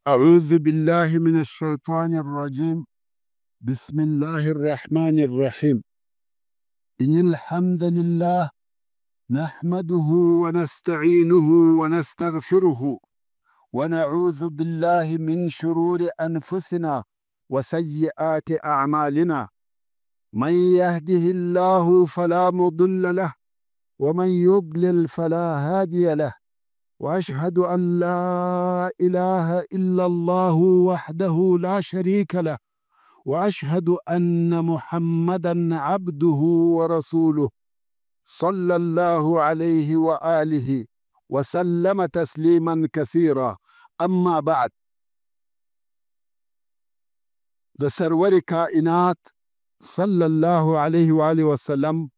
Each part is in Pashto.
أعوذ بالله من الشيطان الرجيم. بسم الله الرحمن الرحيم. إن الحمد لله نحمده ونستعينه ونستغفره ونعوذ بالله من شرور أنفسنا وسيئات أعمالنا. من يهده الله فلا مضل له ومن يضلل فلا هادي له، وأشهد أن لا إله إلا الله وحده لا شريك له، وأشهد أن محمدا عبده ورسوله صلى الله عليه وآله وسلم تسليما كثيرا. أما بعد، د سرور کائنات صلى الله عليه وآله وسلم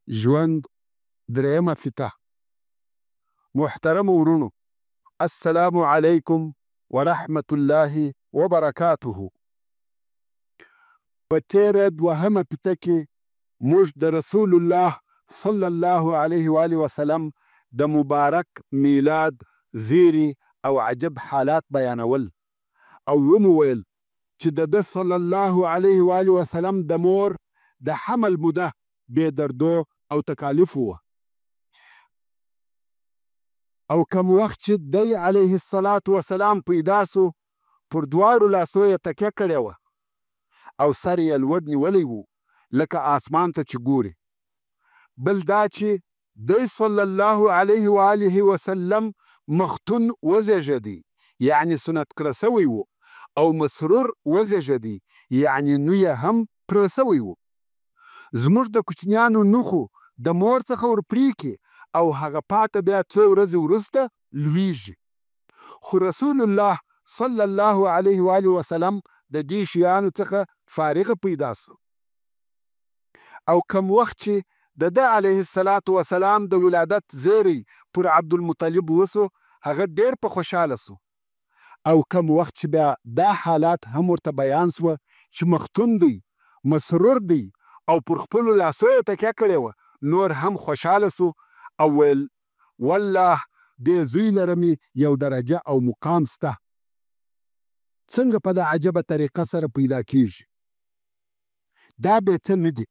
ژوند درېمه فته. محترم ورونو، السلام علیکم ورحمة الله وبرکاته. په تیره دوهمه فته کې موږ د رسول الله صلی الله علیه و آله وسلم د مبارک میلاد زیری او عجب حالات بیانول او ومویل چې د ده صلی الله علیه و آله وسلم د مور د حمل موده بې دردو او تکالیفو وه، او کم وخت چې دی علیه الصلاة وسلام پیدا سو پر دواړو لاسو یې تکیه کړې وه او سر یې لوړ نیولی و لکه آسمان ته چې ګوري. بل دا چې دی صلی الله علیه و آله وسلم مختون وزیږدی، یعنی سنت کړه سوی و، او مسرور وزیږدی، یعنی نو یې هم پره سوی و. زموږ د کوچنیانو نوخو د مور څخه ورپریکي او هغه پاته بیا څو ورځې وروسته لویږي. خو رسول الله صلی الله علیه و آله وسلم د دې شیانو څخه فارغه پیدا سو، او کم وخت چې د ده علیه الصلاة وسلام د ولادت زیری پر عبدالمطلب وسو، هغه ډیر په خوشحاله سو. او کم وخت چې بیا دا حالات هم ورته بیان سوه چې مختون دی، مسرور دی او پر خپلو لاسو یې تکیه کړې وه، نور هم خوشحاله سو او ویل والله دې زوی لرمې یو درجه او مقام سته. څنګه په دا عجبه طریقه سره پیدا کیږي؟ دا به څه نه دي.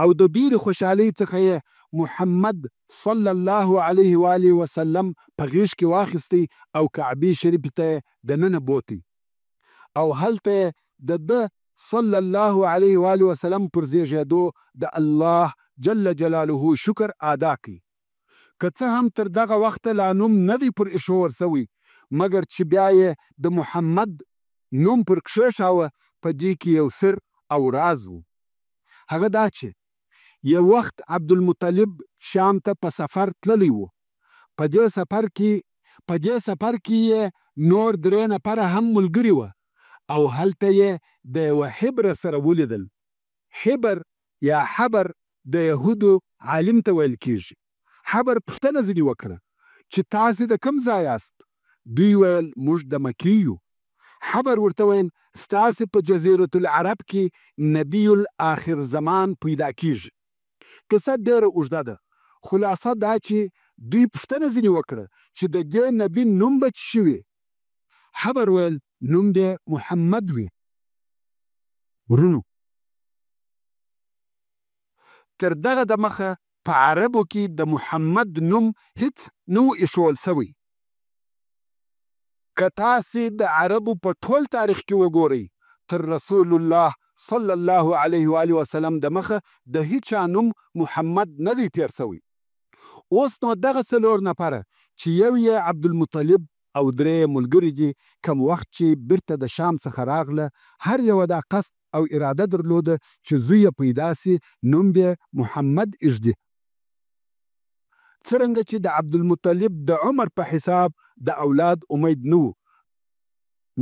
او د ډېرې خوشحالۍ څخه یې محمد صلی الله علیه و آله وسلم په غیږ کې واخیستی او کعبې شریفې ته یې دننه بوتی او هلته یې د ده صلی الله علیه و آله وسلم پر زیږېدو د الله جل جلاله شکر ادا کړي. که څه هم تر دغه وخته لا نوم نه دی پر ایښودل سوی، مګر چې بیا یې د محمد نوم پر کښېښاوه، په دې کې یو سر او راز و. هغه دا چې یو وخت عبدالمطلب شام ته په سفر تللی و. په دې سفر کې یې نور 3 نفره هم ملګري وه او هلته یې د یوه حبره سره ولیدل. حبر یا حبر د یهودو عالم ته ویل کیږي. حبر پوښتنه ځینې وکړه چې تاسې د کوم ځای یاست؟ دوی ویل موږ د مکې یو. حبر ورته ویل ستاسې په جزیرة العرب کې نبی الاخر زمان پیدا کیږي. قصه ډېره اوږده ده، خلاصه دا چې دوی پوښتنه ځینې وکړه چې د دې نبي نوم به څه شوي؟ حبر ویل نوم دې محمد وي. ورونو، تر دغه دمخه په عربو کې د محمد نوم هیڅ نه و ایښودل سوی. که تاسې د عربو په ټول تاریخ کې وګورئ، تر رسول الله صلی الله علیه و آله وسلم د مخه د هیچا نوم محمد نه دی تیر سوی. اوس نو دغه 4 نفره چې یو یې عبدالمطلب او 3 ملګري دي، کم وخت چې بیرته د شام څخه راغله، هر یوه دا قصد او اراده درلوده چې زوی یې پیدا سي، نوم به محمد ایږدي. څرنګه چې د عبدالمطلب د عمر په حساب د اولاد امید نه و،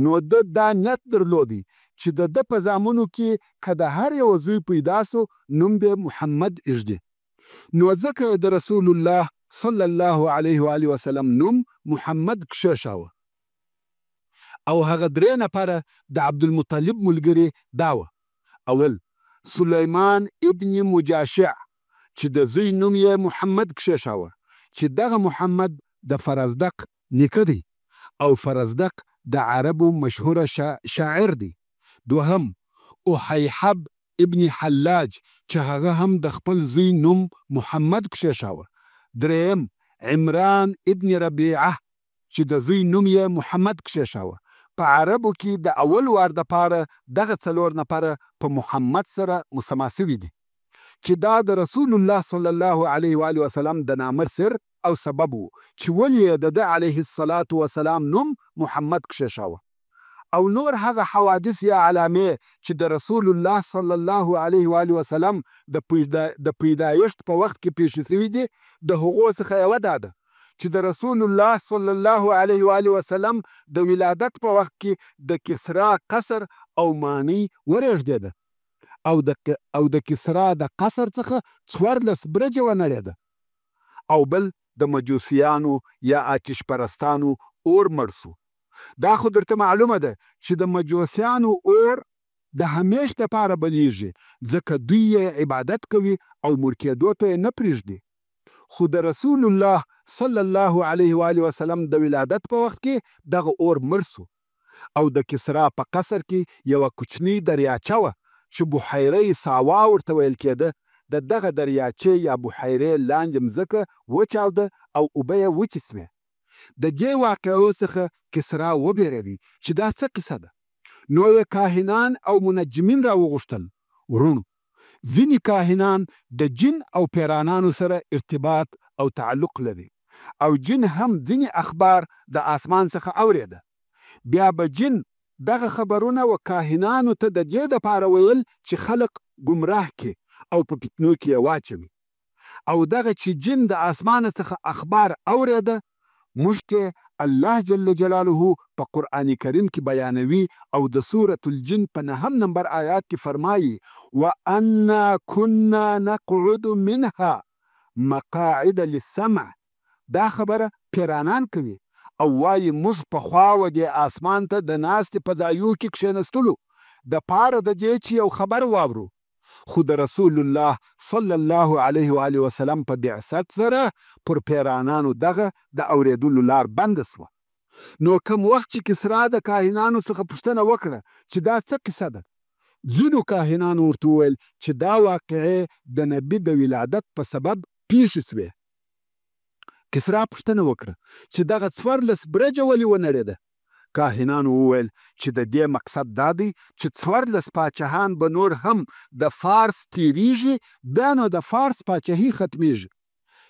نو ده دا نیت درلودی چې د ده په زامنو کې که د هر یو زوی پیدا سو، نوم به محمد ایږدي. نو ځکه د رسول الله صلی الله علیه و آله وسلم نوم محمد کښېښاوه. او هغه 3 نفره د عبدالمطلب ملګري دا وه: اول سلیمان ابن مجاشع چې د زوی نوم یې محمد کښېښاوه، چې دغه محمد د فرزدق نیکه دی، او فرزدق د عربو مشهوره شاعر دی. دوهم احیحب ابن حلاج چې هغه هم د خپل زوی نوم محمد کښېښاوه. دریم عمران ابن ربیعه چې د زوی نوم یې محمد کښېښاوه. په عربو کې د اول وار دپاره دغه 4 نفره په محمد سره مسما سوي دي چې دا د رسول الله صلی الله علیه و آله وسلم د نامه سر او سبب و چې ولې یې د ده علیه الصلاة وسلام نوم محمد کښېښاوه. او نور هغه حوادث یا علامې چې د رسول الله صلی الله علیه و آله وسلم د پیدایښت په وخت کې پیښې سوي دي، د هغو څخه یوه دا ده چې د رسول الله صلی الله علیه و آله وسلم د ولادت په وخت کې د کسرا قصر او مانی ورېږدېده او د کسرا د قصر څخه 14 برجه ونړېده. او بل د مجوسیانو یا آتش پرستانو اور مړ سو. دا خو درته معلومه ده چې د مجوسیانو اور د همیش دپاره بلیږي، ځکه دوی یې عبادت کوي او مړ کېدو ته یې نه پرېږدي. خو د رسول الله صلی الله علیه و آله وسلم د ولادت په وخت کې دغه اور مړ سو. او د کسرا په قصر کې یوه کوچنۍ دریاچه وه چې بحیره ساوا ورته ویل کېده. د دغه دریاچې یا بحیرې لاندې مځکه وچاوده او اوبه یې وچې سوې. د دې واقعو څخه کسرا وبېرېدی چې دا څه قصه ده. نو یې کاهنان او منجمین راوغوښتل. ورونو، ځینې کاهنان د جن او پیرانانو سره ارتباط او تعلق لري، او جن هم ځینې اخبار د آسمان څخه اورېده. بیا به جن دغه خبرونه و کاهنانو ته د دې دپاره ویل چې خلق ګمراه کړي او په فتنو کې یې واچوي. او دغه چې جن د آسمانه څخه اخبار اورېده، موږ ته الله جل جلاله په قرآن کریم کې بیانوي او د سورة الجن په 9 نمبر آیات کې فرمایي وَأَنَّا كُنَّا نَقْعُدُ مِنْهَا مَقَاعِدَ لِلسَّمْعِ. دا خبره پیرانان کوي او وایي موږ پخوا و دې آسمان ته د ناستې په ځایو کې کښېنستلو د پاره د دې چې یو خبر واورو. خو د رسول الله صلی الله علیه و آله وسلم په بعثت سره پر پیرانانو دغه د اورېدلو لار بنده سوه. نو کم وخت چې کسرا د کاهنانو څخه پوښتنه وکړه چې دا څه قصه ده، ځینو کاهنانو ورته وویل چې دا واقعې د نبي د ولادت په سبب پیښې سوې. کسرا پوښتنه وکړه چې دغه 14 برجه ولې ونړېده. کاهنانو وویل چې د دې مقصد دا دی چې 14 پاچاهان به نور هم د فارس تیریږي، دا نو د فارس پاچاهي ختمیږي.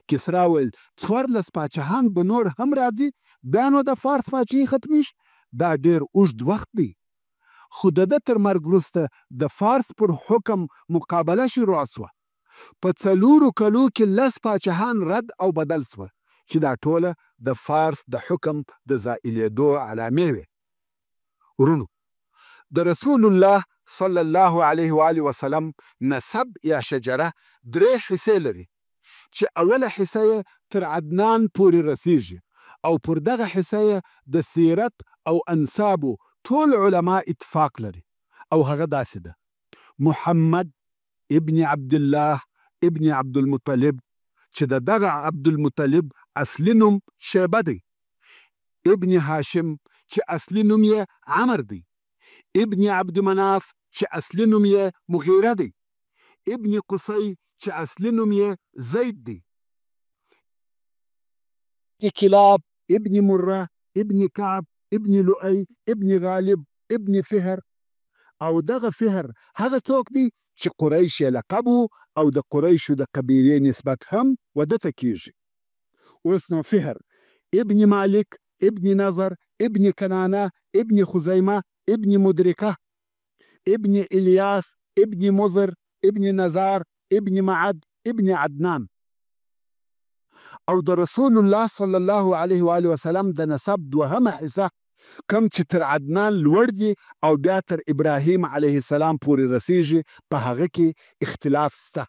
کسرا ویل 14 پاچاهان به نور هم راځي، دا نو د فارس پاچاهي ختمیږي. دا ډېر اوږد وخت دی. خو د ده تر مرګ وروسته د فارس پر حکم مقابله شروع سوه. په 4 کلو کې 10 پاچاهان رد او بدل سوه چې دا ټوله د فارس د حکم د زائلېدو علامې وې. ورونو، د رسول الله صلی الله علیه و آله وسلم نسب یا شجره 3 حصې لري چې اوله حصه یې تر عدنان پورې رسیږي او پر دغه حصه یې د سیرت او انسابو ټول علما اتفاق لري، او هغه داسې ده: محمد ابن عبدالله ابن عبدالمطلب چې دغه عبدالمطلب اصلي نوم شیبه دی، ابن هاشم چې اصلي نوم یې عمر دی، ابن عبدمناف چې اصلي نوم یې مغیره دی، ابن قصی چې اصلي نوم یې زید دی، کلاب ابن مره ابن کعب ابن لؤی ابن غالب ابن فهر. او دغه فهر هغه څوک دی چې قریش یې لقب او د قریشو د قبیلې نسبت هم وده ته کیږي. اوس نو فهر ابن مالک ابن نظر ابن کنانه ابن خزیمه ابن مدرکه ابن الیاس ابن مضر ابن نزار ابن معد ابن عدنان. او د رسول الله صلی الله علیه و آله وسلم د نسب 2مه حصه کم چې تر عدنان لوړ دي او بیا تر ابراهیم علیه السلام پورې رسیږي، په هغه کې اختلاف سته.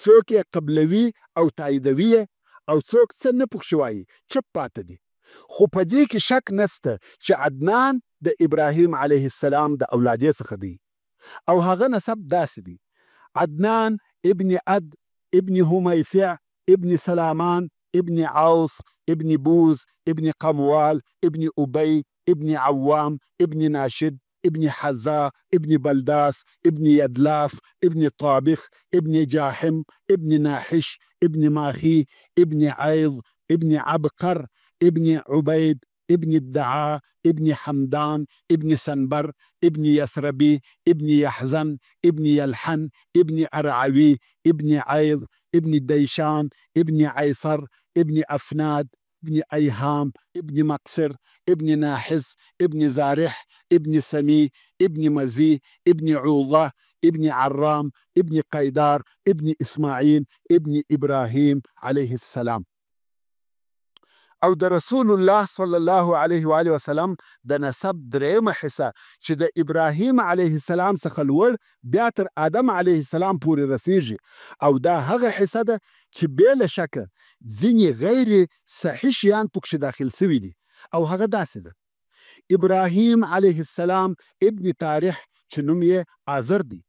څوک یې قبلوي او تاییدوي او څوک څه نه پکښې وایي، چپ پاته دي. خو په دې کې شک نسته چې عدنان د ابراهیم علیه السلام د اولادې څخه دی، او هغه نسب داسې دی: عدنان ابن عد ابن همیسع ابن سلامان ابن عوص ابن بوز ابن قموال ابن أبي ابن عوام ابن ناشد ابن حذاء ابن بلداس ابن يدلاف ابن طابخ ابن جاحم ابن ناحش ابن ماخي ابن عيض ابن عبقر ابن عبيد ابن الدعاء ابن حمدان ابن سنبر ابن يثربي ابن يحزن ابن يلحن ابن أرعوي ابن عيض ابن ديشان ابن عيصر ابن أفناد ابن أيهام ابن مقصر ابن ناحس ابن زارح ابن سمي ابن مزي ابن عوضة ابن عرام ابن قيدار ابن إسماعيل ابن إبراهيم عليه السلام. او د رسول الله صلی الله علیه و آله وسلم د نسب درېیمه حصه چې د ابراهیم علیه السلام څخه لوړ بیا تر آدم علیه السلام پورې رسیږي، او دا هغه حصه ده چې بې له شکه ځینې غیر صحیح شیان پکښې داخل سوي دي، او هغه داسې ده: ابراهیم علیه السلام ابن تاریح چې نوم یې آزر دی،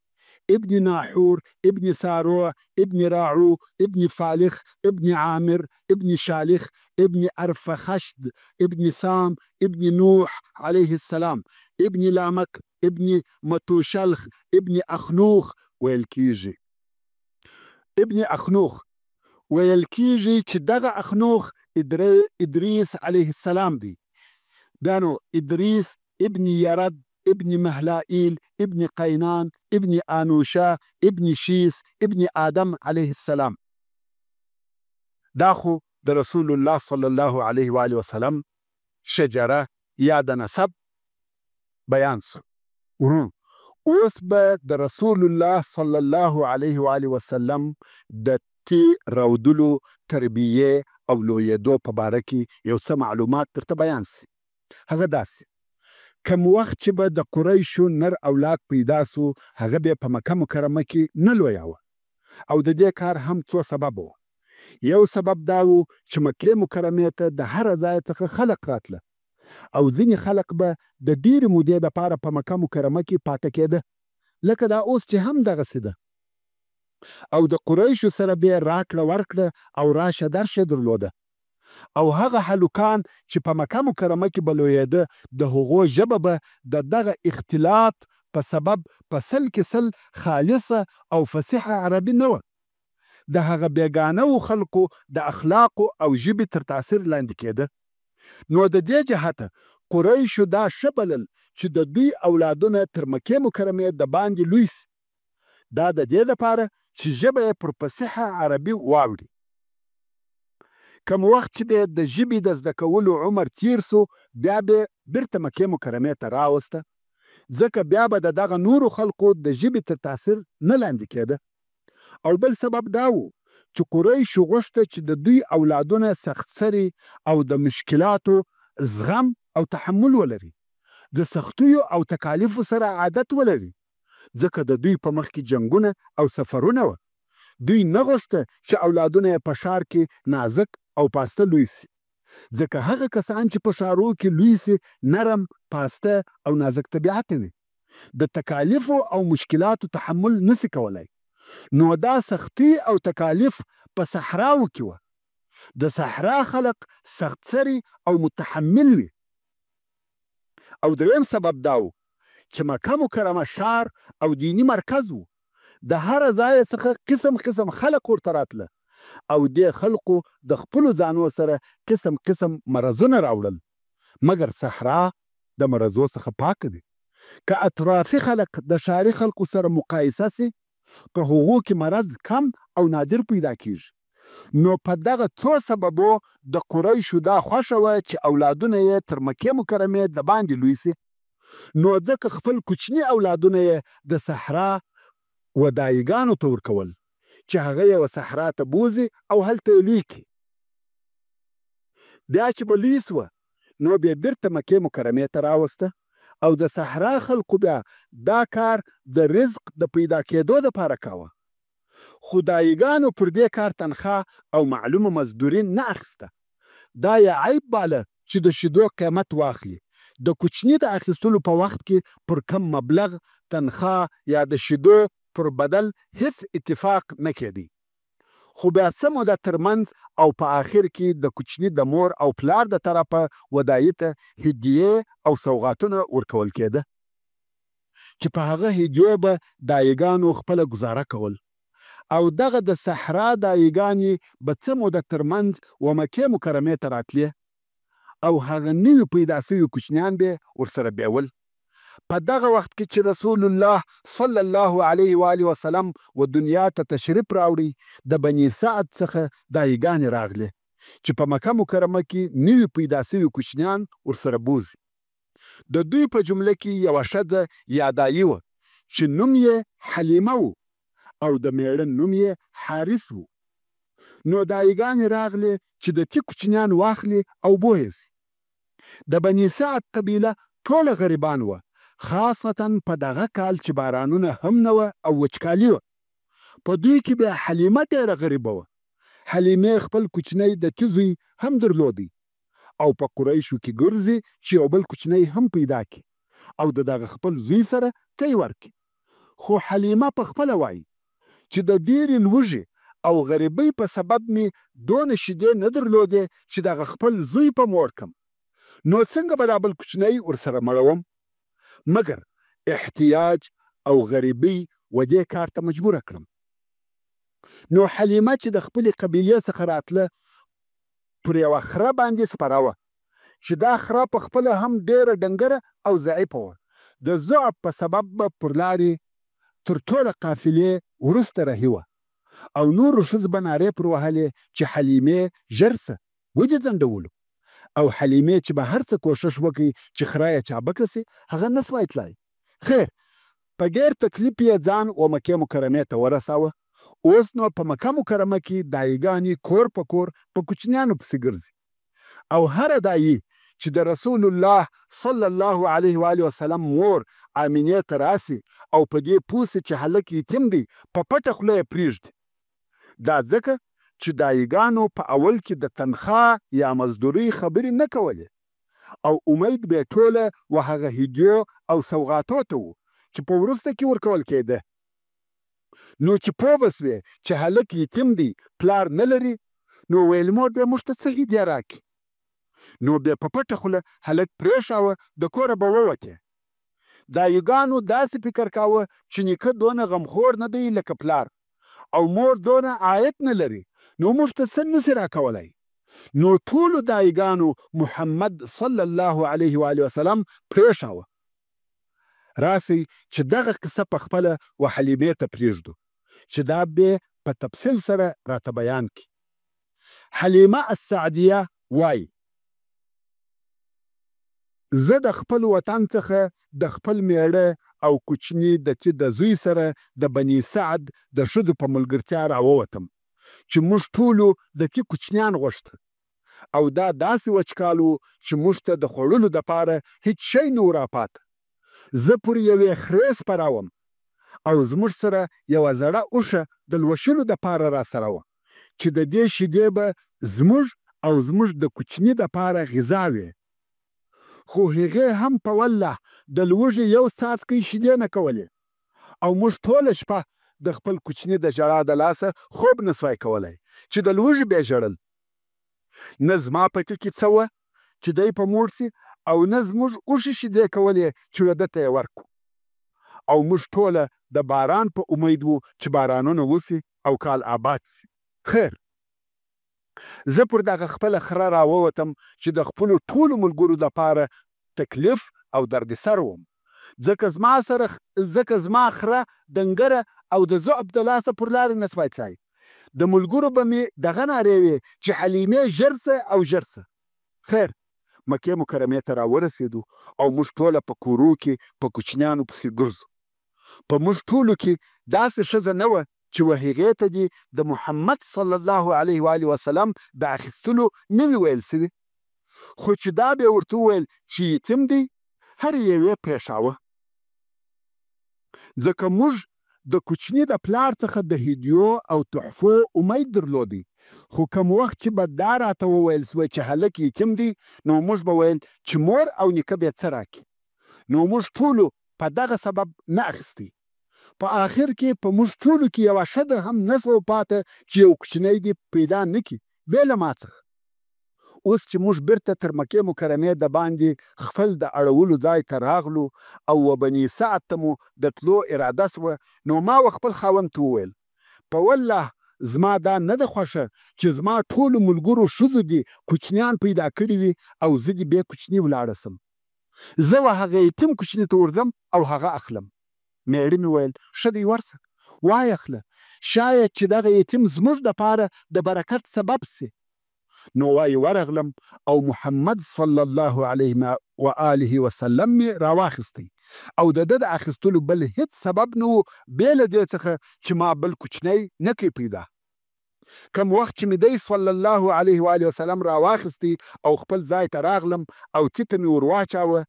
ابن ناحور ابن ساروع ابن راعو ابن فالخ ابن عامر ابن شالخ ابن أرفخشد ابن سام ابن نوح عليه السلام ابن لامك ابن متوشلخ ابن أخنوخ ویل کیږي. ابن أخنوخ ویل کیږي چې دغه أخنوخ ادریس علیه السلام دی. دا نو ادریس ابن یرد ابن مهلائیل ابن قینان ابن آنوشا ابن شیس ابن آدم علیه السلام. دا خو د رسول الله صلی الله علیه و آله وسلم شجره یا د نسب بیان سو. اوس به د رسول الله صلی الله علیه و آله وسلم د تی رودلو تربیه او لویدو په باره کې یو څه معلومات درته بیان سي. هغه داسې: کم وخت چې به د قریشو نر اولاد پیدا سو، هغه به په مکه مکرمه کې نه لویاوه، او د دې کار هم څو سبب و. یو سبب دا و چې مکې مکرمې ته د هر ځای څخه خلق راتله، او ځینې خلق به د ډېرې مودې دپاره په مکه مکرمه کې پاته کېده، لکه دا اوس چې هم دغسې ده. او د قریشو سره به یې راکړه ورکړه او راشه درشه درلوده، او هغه هلوکان چې په مکه مکرمه کې به لویېده، د هغو ژبه به د دغه اختلاط په سبب په سل کې سل خالصه او فصیحه عربي نه وه. د هغه بیګانه خلکو د اخلاقو او ژبې تر تاثیر لاندې کېده. نو د دې جهته قریشو دا ښه بلل چې د دوی اولادونه تر مکې مکرمې د باندې لوی سي. دا د دې لپاره چې ژبه یې پر فصیحه عربي واوړي. کم وخت چې به د ژبې د زده کولو عمر تیر سو، بیا به بیرته مکې مکرمې ته راوسته، ځکه بیا به د دغه نورو خلکو د ژبې تر تاثیر نه لاندې کېده. او بل سبب دا و چې قریشو غوښته چې د دوی اولادونه سختسري او د مشکلاتو زغم او تحمل ولري، د سختیو او تکالیفو سره عادت ولري، ځکه د دوی په مخ کې جنګونه او سفرونه وه. دوی نه غوښته چې اولادونه یې په ښار کې نازک او پاسته لوی سي، ځکه هغه کسان چې په ښارو کې لوی سي نرم، پاسته او نازک طبیعت وي، د تکالیفو او مشکلاتو تحمل نسی کولای. نو دا سختی او تکالیف په صحراو کې وه. د صحرا خلق سختسري او متحمل وي. او دریم سبب دا و چې مکه مکرمه ښار او دینی مرکز و. د هر ځای څخه قسم قسم خلق ورته راتله، او دې خلقو د خپلو ځانو سره قسم قسم مرضونه راوړل، مګر صحرا د مرضو څخه پاکه دی. که اطرافي خلق د ښاري خلقو سره مقایسه سي، په هغو کې مرض کم او نادر پیدا کیږي. نو په دغه څو سببو د قریشو دا خوښه وه چې اولادونه یې تر مکې مکرمې د باندې لوی سي. نو ځکه خپل کوچني اولادونه یې د صحرا ودایګانو ته ورکول چې هغه یې صحرا ته بوځي او هلته یې لوی کړي. بیا چې به لوی سوه، نو بیا بیرته مکې مکرمې ته راوسته، او د صحرا خلقو بیا دا کار د رزق د پیدا کېدو دپاره کاوه. خدایګانو پر دې کار تنخواه او معلومه مزدوري نه اخیسته. دا یې عیب باله چې د شیدو قیمت واخلي. د کوچني د اخیستلو په وخت کې پر کم مبلغ تنخواه یا د شیدو پر بدل هیڅ اتفاق نه کېدی. خو بیا څه موده ترمنځ او په آخر کې د کوچني د مور او پلار د طرفه ودایي ته هدیې او سوغاتونه ورکول کېده چې په هغه هدیو به دایګانو خپله ګزاره کول او دغه د صحرا دایګانې به څه موده ترمنځ و مکې مکرمې ته راتلې او هغه نوي پیدا سوي کوچنیان به ورسره بیول په دغه وخت کې چې رسول الله صلی الله علیه و آله وسلم و دنیا ته تشریف راوړي د بني سعد څخه دایګانې راغلې چې په مکه مکرمه کې نوي پیدا سوي کوچنیان ورسره بوځي د دوی په جمله کې یوه ښځه یا دایي وه چې نوم یې حلیمه و او د میړه نوم یې حارث و نو دایګانې راغلې چې د تی کوچنیان واخلي او بویسي د بني سعد قبیله ټوله غریبان وه خاصتا په دغه کال چې بارانونه هم نه وه او وچکالي وه په دوی کې بیا حلیمه ډېره غریبه وه حلیمې خپل کوچنی د تی زوی هم درلودی او په قریشو کې ګرځي چې یو بل کوچنی هم پیدا کړي او د دغه خپل زوی سره تی ورکړي خو حلیمه په خپله وایي چې د ډېرې لوږې او غریبۍ په سبب مې دونه شیدې نه درلودې چې دغه خپل زوی په موړ کم نو څنګه به دا بل کوچنی ورسره مړوم مګر احتیاج او غریبۍ و دې کار ته مجبوره کړم نو حلیمه چې د خپلې قبیلې څخه راتله پر یوه خره باندې سپره وه چې دا خره په خپله هم ډېره ډنګره او ضعیفه وه د ضعف په سبب به پر لارې تر ټوله قافلې وروسته رهي وه او نورو ښځو به نارې پر وهلې چې حلیمې ژر څه ودې ځنډولو او حلیمې چې به هر څه کوښښ وکړي چې خره یې چابکه سي هغه نه سوای تلای خیر په ډېر تکلیف یې ځان و مکې مکرمې ته ورساوه اوس نو په مکه مکرمه کې دایګانې کور په کور په کوچنیانو پسې ګرځي او هره دایي چې د رسول الله صلی الله علیه و آله وسلم مور آمینې ته راسي او په دې پوه سي چې هلک یتیم دی په پټه خوله یې پرېږدي دا ځکه چې دایګانو په اول کې د تنخوا یا مزدورۍ خبرې نه کولې او امید به ټوله و هغه هدیو او سوغاتو ته و چې په وروسته کې ورکول کېده نو چې پوه به سوې چې هلک یتیم دی پلار نه لري نو ویل مور بیا موږ ته څه هدیه راکړي نو بیا په پټه خوله هلک پرېښاوه د کوره به ووتې دایګانو داسې فکر کاوه چې نیکه دونه غمخور نه دی لکه پلار او مور دونه عاید نه لري نو موږ ته څه نسي راکولی نو ټولو دایګانو محمد صلی الله علیه و آله وسلم پرېښاوه راسئ چې دغه قصه په خپله و حلیمې ته پرېږدو چې دا بیا په تفصیل سره راته بیان کړي حلیمه السعدیه وایي زه د خپل وطن څخه د خپل میړه او کوچني د تی د زوی سره د بني سعد د ښځو په ملګرتیا راووتم چې موږ ټولو د تی کوچنیان غوښته او دا داسې وچکال و چې موږ ته د خوړلو دپاره هیڅ شی نه و راپاته زه پر یوې خرې سپره وم او زموږ سره یوه زړه اوښه د لوشلو دپاره راسره وه چې د دې شیدې به زموږ او زموږ د کوچني دپاره غذا وې خو هغې هم په والله د لوږې یو څاڅکی شیدې نه کولې او موږ ټوله شپه د خپل کوچني د ژړا د لاسه خوب نه سوای کولی چې د لوږې بیا ژړل نه زما په کې څه وه چې دی په موړ سي او نه زموږ اوښې شیدې کولې چې واده ته یې ورکړو او موږ ټوله د باران په امید وو چې بارانونه وسي او کال آباد سي خیر زه پر دغه خپله خره راووتم چې د خپلو ټولو ملګرو دپاره تکلیف او دردسر وم ځکه زما خره ډنګره او د ضعف د لاسه پر لارې نه سوای تلای د ملګرو به مې دغه نارې وې چې حلیمې ژر څه او ژر څه خیر مکې مکرمې ته راورسېدو او موږ ټوله په کورو کې په کوچنیانو پسې ګرځو په موږ ټولو کې داسې ښځه نه وه چې و هغې ته دې د محمد صلی الله علیه و آله وسلم د اخیستلو نه وي ویل سوي خو چې دا به یې ورته وویل چې یتیم دی هر یوې پرېښاوه ځکه موږ د کوچني د پلار څخه د هدیو او تحفو امید درلودی خو کوم وخت چې به دا راته وویل سوی چې هلک یتیم دی نو موږ به ویل چې مور او نیکه بیا څه راکړي نو موږ ټولو په دغه سبب نه اخیستی په آخر کې په موږ ټولو کې یوه ښځه هم نه سوه پاته چې یو کوچنی دې پیدا نه کړي بې له ما څخه. اوس چې موږ بیرته تر مکې مکرمې د باندې خپل د اړولو ځای ته راغلو او و بني سعد ته مو د تلو اراده سوه، نو ما و خپل خاوند ته وویل په والله زما دا نه ده خوښه چې زما ټولو ملګرو ښځو دې کوچنیان پیدا کړي وي او زه دې بې کوچني ولاړه سم. زه و هغه یتیم کوچني ته ورځم او هغه اخلم. میړه مې ویل ښه دی ورسه وایه اخله، شاید چې دغه یتیم زموږ دپاره د برکت سبب سي. نو وایي ورغلم او محمد صلی الله علیه و آله وسلم مې راواخیستی او د ده د اخیستلو بل هیڅ سبب نه و بې له دې څخه چې ما بل کوچنی نه کړي پیدا. کم وخت چې مې دی صلی الله علیه و آله وسلم راواخیستی او خپل ځای ته راغلم او تیته مې ور واچاوه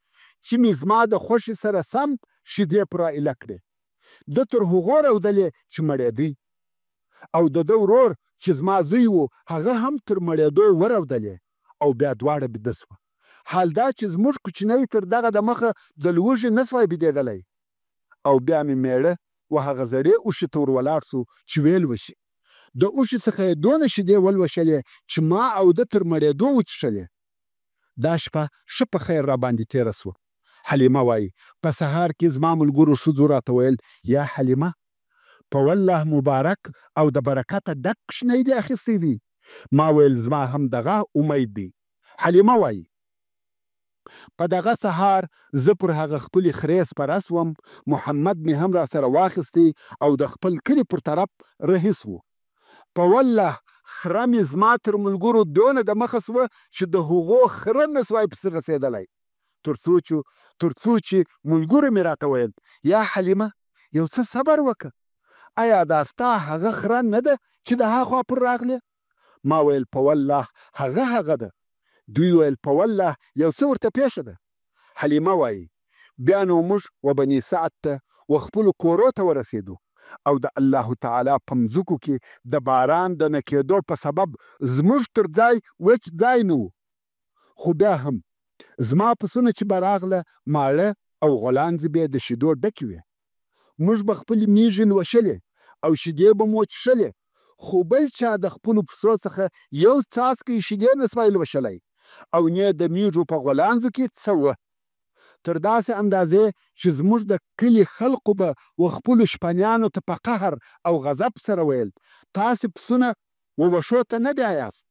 چې مې زما د خوښې سره سم شیدې پوره ایله کړې. ده تر هغو رودلې چې مړېدی او د ده ورور چې زما زوی و هغه هم تر مړېدو ورودلې او بیا دواړه بیده سوه. حال دا چې زموږ کوچنی تر دغه د مخه د لوږې نه سوی بیدېدلی او بیا مې میړه و هغه زړې اوښې ته ور ولاړ سو چې ویل وشي. د اوښې څخه یې دونه شیدې ولوشلې چې ما او ده تر مړېدو وڅښلې. دا شپه ښه په خیر راباندې تېره سوه. حلیمه وایي په سهار کې زما ملګرو ښځو راته ویل یا حلیمه په والله مبارک او د برکته ډک کوچنی دې اخیستی دی. ما ویل زما هم دغه امید دی. حلیمه وایي په دغه سهار زه پر هغه خپلې خرې سپره سوم، محمد مې هم را سره واخیستی او د خپل کلي پر طرف رهي سو. په والله خره مې زما تر ملګرو دونه د مخه سوه چې د هغو خره نه سوای پسې رسېدلی، تر څو چې ملګرو مې راته ویل یا حلیمه یو څه صبر وکړه، آیا دا ستا هغه خره نه ده چې د هاخوا پر راغلې؟ ما ویل په والله هغه ده. دوی ویل په والله یو څه ورته پیښه ده. حلیمه وایي بیا نو موږ و بني سعد ته و خپلو کورو ته ورسېدو او د الله تعالی په مځکو کې د باران د نه کېدو په سبب زموږ تر ځای وچ ځای نه و. خو بیا هم زما پسونه چې به راغله ماړه او غولانځې به د شیدو ډکې وې. موږ به خپلې میږې لوشلې او شیدې به مو څښلې، خو بل چا د خپلو پسو څخه یو څاڅکی شیدې نه سوای لوشلی او نه د میږو په غولانځو کې څه وه. تر داسې اندازې چې زموږ د کلي خلقو به و خپلو شپنیانو ته په قهر او غضب سره ویل تاسې پسونه و وښو ته نه بیایاست،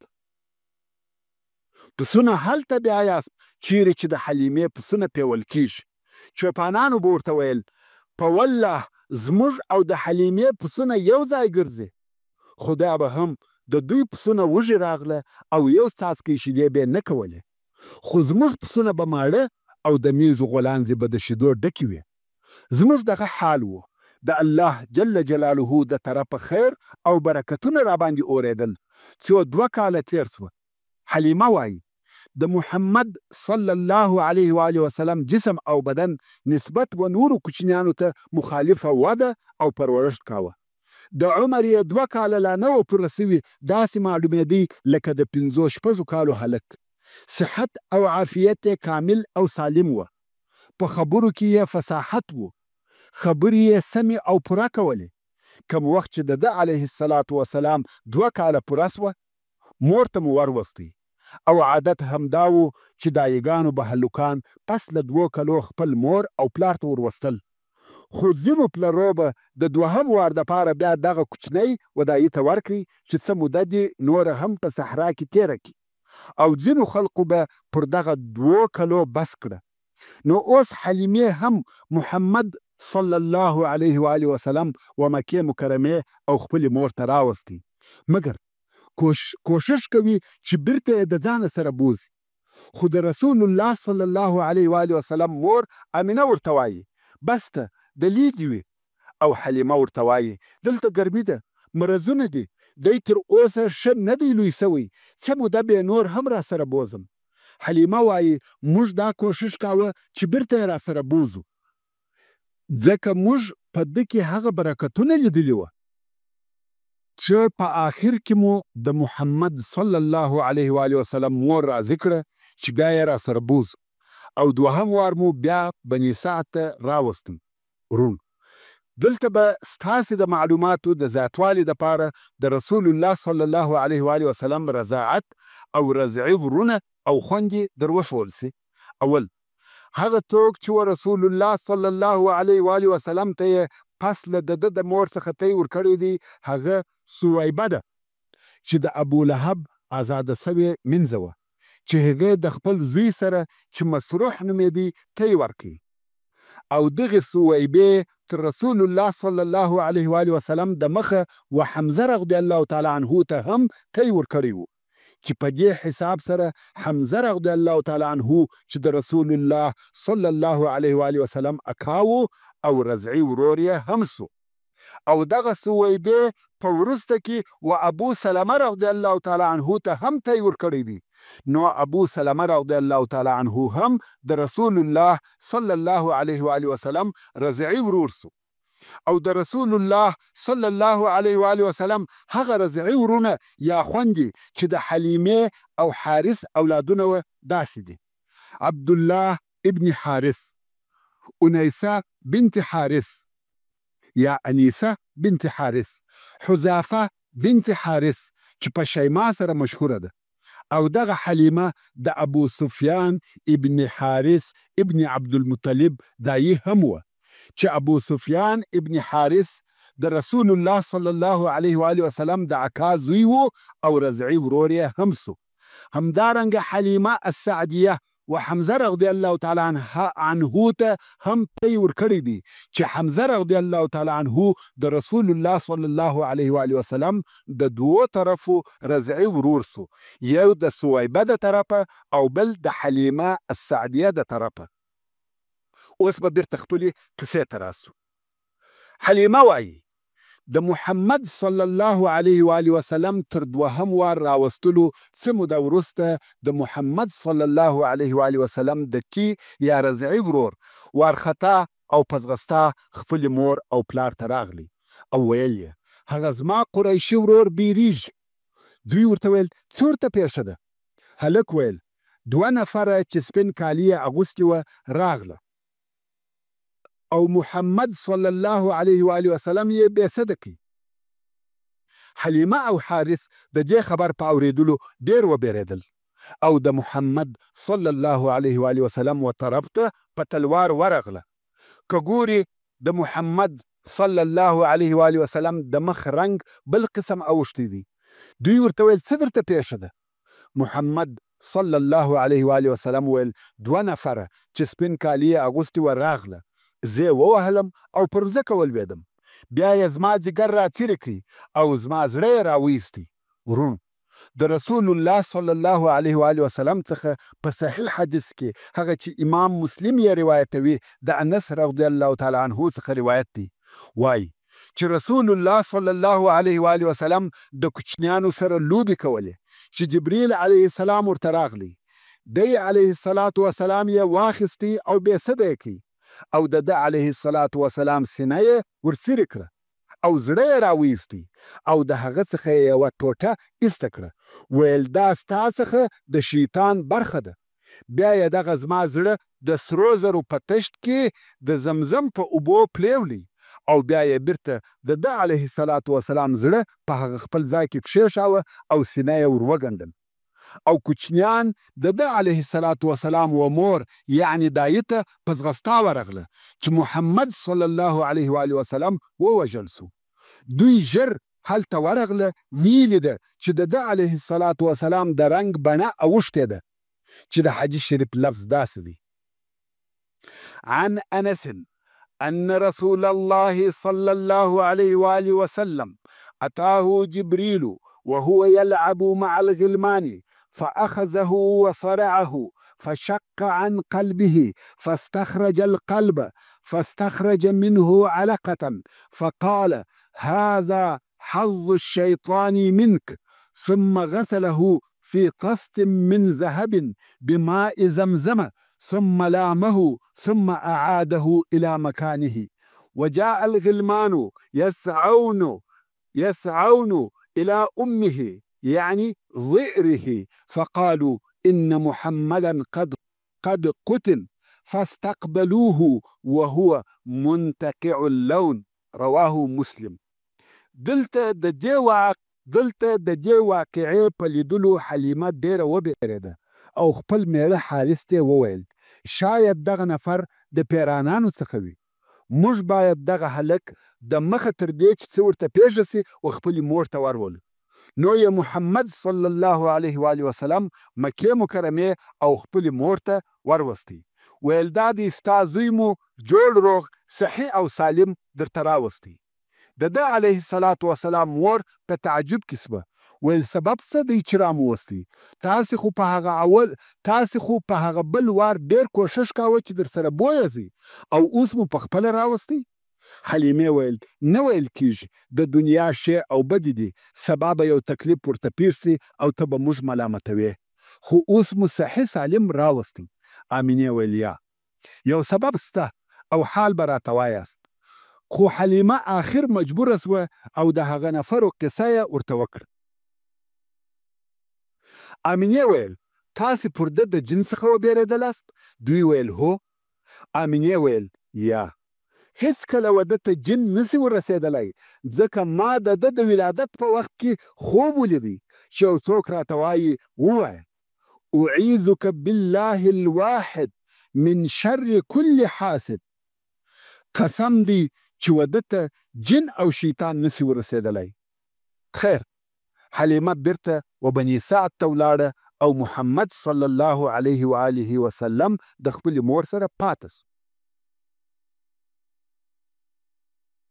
پسونه هلته بیایاست چیرې چې د حلیمې پسونه پیول کیږي. چوپانانو به ورته ویل په والله زموږ او د حلیمې پسونه یو ځای ګرځي، خو دا به هم د دوی پسونه وږي راغله او یو څاڅکی شیدې به یې نه کولې، خو زموږ پسونه به ماړه او د میږو غولانځې به د شیدو ډکې وې. زموږ دغه حال و. د الله جل جلاله د طرفه خیر او برکتونه راباندې اورېدل. څو 2 کاله تېر سوه. حلیمه وایي د محمد صلی الله علیه و آله وسلم جسم او بدن نسبت و نورو کوچنیانو ته مخالفه وده او پرورشت کاوه. د عمر یې 2 کاله لا نه و پوره سوي، داسې معلومېدی لکه د 5-6 کالو هلک. صحت او عافیت یې کامل او سالم و. په خبرو کې یې فصاحت و. خبرې یې سمې او پوره کولې. کم وخت چې د ده علیه السلام 2 کاله پوره سوه، مور ته مو وروستی او عادت همدا و چې دایګانو به هلکان پس له 2 کالو خپل مور او پلار ته وروستل. خو ځینو پلرو به د 2هم وار دپاره بیا دغه کوچنی ودایي ته ورکړي چې څه موده دې نوره هم په صحرا کې تېره کړي، او ځینو خلقو به پر دغه 2 کالو بس کړه. نو اوس حلیمې هم محمد صلی الله علیه و آله وسلم و مکې مکرمې او خپلې مور ته راوستی، مګر کوشش کوي چې بیرته یې د ځانه سره بوځي. خو د رسول الله صلی الله علیه و آله وسلم مور امینه ورته وایي بس ته د لیدې وي، او حلیمه ورته وایي دلته ګرمي ده، مرضونه دي، دی تر اوسه ښه نه دی لوی سوی، څه موده به نور هم را سره بوزم. حلیمه وایي موږ دا کوشش کاوه چې بیرته یې را سره بوزو، ځکه موږ په ده کې هغه برکتونه لیدلي وه چې په آخر کې مو د محمد صلی الله علیه و آله وسلم مور راضي کړه چې بیا یې را سره بوزو، او 2هم وار مو بیا بني سعد ته راوستم. ورونو دلته به ستاسې د معلوماتو د زیاتوالي دپاره د رسول الله صلی الله علیه و آله وسلم رضاعت او رضعي ورونه او خویندې در وښول سي. اول هغه څوک چې رسول الله صلی الله علیه و آله وسلم ته یې پس له د ده د مور څخه تی ورکړی دی هغه سویبه ده چې د ابولهب ازاده سوې مینځه وه چې هغې د خپل زوی سره چې مسروح نومېدی تی ورکړي او دغې سویبې تر رسول الله صلی الله علیه و آله وسلم د مخه و حمزه رضی الله تعالی عنه ته هم تی ورکړی و چې په دې حساب سره حمزه رضی الله تعالی عنه چې د رسول الله صلی الله علیه و آله وسلم اکاو او رضعي ورور یې هم سو. او دغه سویبې په وروسته کې و ابو سلمه رضی الله تعالی عنه ته هم تی ورکړی دی. نو ابو سلمه رضی الله تعالی عنه هم د رسول الله صلی الله علیه و آله وسلم رضعي ورور سو. او د رسول الله صلی الله علیه و آله وسلم هغه رضعي ورونه یا خویندې چې د حلیمې او حارث اولادونه وه داسې دي: عبدالله ابن حارث، انیسه بنت حارث یا انیسه بنت حارث، حذافه بنت حارث چې په شیما سره مشهوره ده. او دغه حلیمه د ابو سفیان ابن حارث ابن عبدالمطلب دایي هم وه چې ابو سفیان ابن حارث د رسول الله صلی الله علیه و آله وسلم د اکا زوی و او رضعي ورور یې هم سو. همدارنګه حلیمه السعدیه و حمزه رضی الله تعالی عنه ته هم تی ورکړی دی چې حمزه رضی الله تعالی عنه د رسول الله صلی الله علیه و آله وسلم د دوو طرفو رضعي ورور سو، یو د سویبه د طرفه او بل د حلیمه السعدیه د طرفه. اوس به بیرته خپلې قصې ته راسو. حلیمه وایي د محمد صلی الله علیه و آله وسلم تر دوهم وار راوستلو څه موده وروسته د محمد صلی الله علیه و آله وسلم د تی یا رضعي ورور وارخطا او په ځغستا خپلې مور او پلار ته راغلی او ویل یې هغه زما قریشي ورور بیریږي. دوی ورته ویل څه ورته پیښه ده؟ هلک ویل 2 نفره چې سپین کالي یې اغوستي وه راغله او محمد صلی الله علیه و آله وسلم یې بېسده کړي. حلیمه او حارث د دې خبر په اورېدلو ډېر وبېرېدل او د محمد صلی الله علیه و آله وسلم و طرف ته په تلوار ورغله. که ګوري د محمد صلی الله علیه و آله وسلم د مخ رنګ بل قسم اوښتی دی. دوی ورته ویل څه درته پیښه ده؟ محمد صلی الله علیه و آله وسلم ویل 2 نفره چې سپین کالي یې اغوستي وه راغله، زه یې ووهلم او پر ځمکه ولوېدم، بیا یې زما ځیګر راڅیرې کړي او زما زړه یې راویستی. ورونو، د رسول الله صلی الله علیه و آله وسلم څخه په صحیح حدیث کې هغه چې امام مسلم یې روایتوي د انس رضی الله تعالی عنه څخه روایت دی، وایي چې رسول الله صلی الله علیه و آله وسلم د کوچنیانو سره لوبې کولې چې جبریل علیه السلام ورته راغلی. دی علیه الصلاة وسلام یې واخیستی او بېسده یې کړي او د ده علیه الصلاة وسلام سینه یې ورڅیرې کړه او زړه یې راویستی او د هغه څخه یې یوه ټوټه ایسته کړه. ویل دا ستا څخه د شیطان برخه ده. بیا یې دغه زما زړه د سرو زرو په تشت کې د زمزم په اوبو پلیولی او بیا یې بیرته د ده علیه الصلاة وسلام زړه په هغه خپل ځای کې کښېښاوه او سینه یې ور وګنډل. او کوچنیان د ده علیه الصلاة وسلام و مور یعنی دایي ته په ځغستا ورغله چې محمد صلی الله علیه و آله وسلم ووژل سو. دوی ژر هلته ورغله، ویې لیده چې د ده علیه الصلاة وسلام د رنګ بڼه اوښتې ده چې د حدیث شریف لفظ داسې دی: عن انس ان رسول الله صلى الله عليه وآله وسلم أتاه جبريل وهو يلعب مع الغلمان فأخذه وصرعه فشق عن قلبه فاستخرج القلب فاستخرج منه علقة فقال هذا حظ الشيطان منك، ثم غسله في قسط من ذهب بماء زمزم ثم لامه ثم أعاده إلى مكانه. وجاء الغلمان يسعون إلى أمه يعني ظئره فقالوا إن محمدا قد قتل، فاستقبلوه وهو منتقع اللون رواه مسلم. دلته د دې واقعې په لیدلو حلیمه ډېره وبېرېده او خپل میړه حارث ته وویل شاید دغه نفر د پیرانانو څخه وي. موږ باید دغه هلک د مخه تر دې چې څه ورته پېښه سي خپلې مور ته ورولو. نو یې محمد صلی الله علیه و آله وسلم مکې مکرمې او خپلې مور ته وروستی. ویل دا دی ستا زوی مو جوړ روغ صحي او سالم درته راوستی. د ده علیه الصلاة وسلام مور په تعجب کې سوه. ویل سبب څه دی چې راموستی؟ تاسې خو په هغه بل وار ډېر کوښښ کاوه چې درسره بویځئ او اوس مو پخپله راوستی؟ حلیمې ویل نه ویل کېږي، د دنیا شی او بدې دي، سبا به یو تکلیف ورته پېښ سي او ته به موږ ملامتوې، خو اوس مو صحي سالم راوستی. آمینې ویل یا یو سبب سته او حال به راته وایاست. خو حلیمه آخر مجبوره سوه او د هغه نفرو قصه یې ورته وکړه. آمینې ویل تاسې پر ده د جن څخه وبېرېدلاست؟ دوی ویل هو. آمینې ویل یا هیڅکله وده ته جن نسي ورسېدلی، ځکه ما د ده د ولادت په وخت کې خوب ولیدی چې یو څوک راته وایي ووایه اعیذک بالله الواحد من شر کل حاسد. قسم دی چې وده ته جن او شیطان نسي ورسېدلی. خیر، حلیمه بیرته و بني سعد ته ولاړه او محمد صلی الله علیه و آله وسلم د خپلې مور سره پاته سو.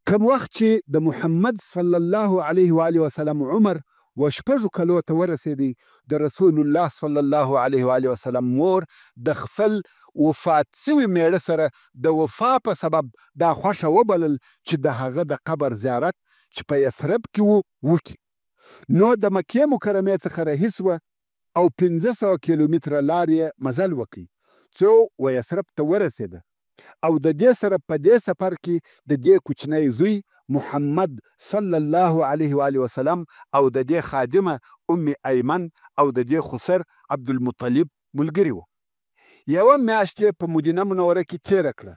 کم وخت چې د محمد صلی الله علیه و آله وسلم عمر و 6 کلو ته ورسېدی، د رسول الله صلی الله علیه و آله وسلم مور د خپل وفات سوي میړه سره د وفا په سبب دا خوښه وبلل چې د هغه د قبر زیارت چې په یثرب کې وکړي. نو د مکې مکرمې څخه رهي سوه او 500 کیلومتره لار یې مزل وکړي څو و یثرب ته ورسېده او د دې سره په دې سفر کې د دې کوچنی زوی محمد صلی الله علیه و آله وسلم او د دې خادمه ام ایمن او د دې خسر عبدالمطلب ملګري وو. یوه میاشت یې په مدینه منوره کې تېره کړه.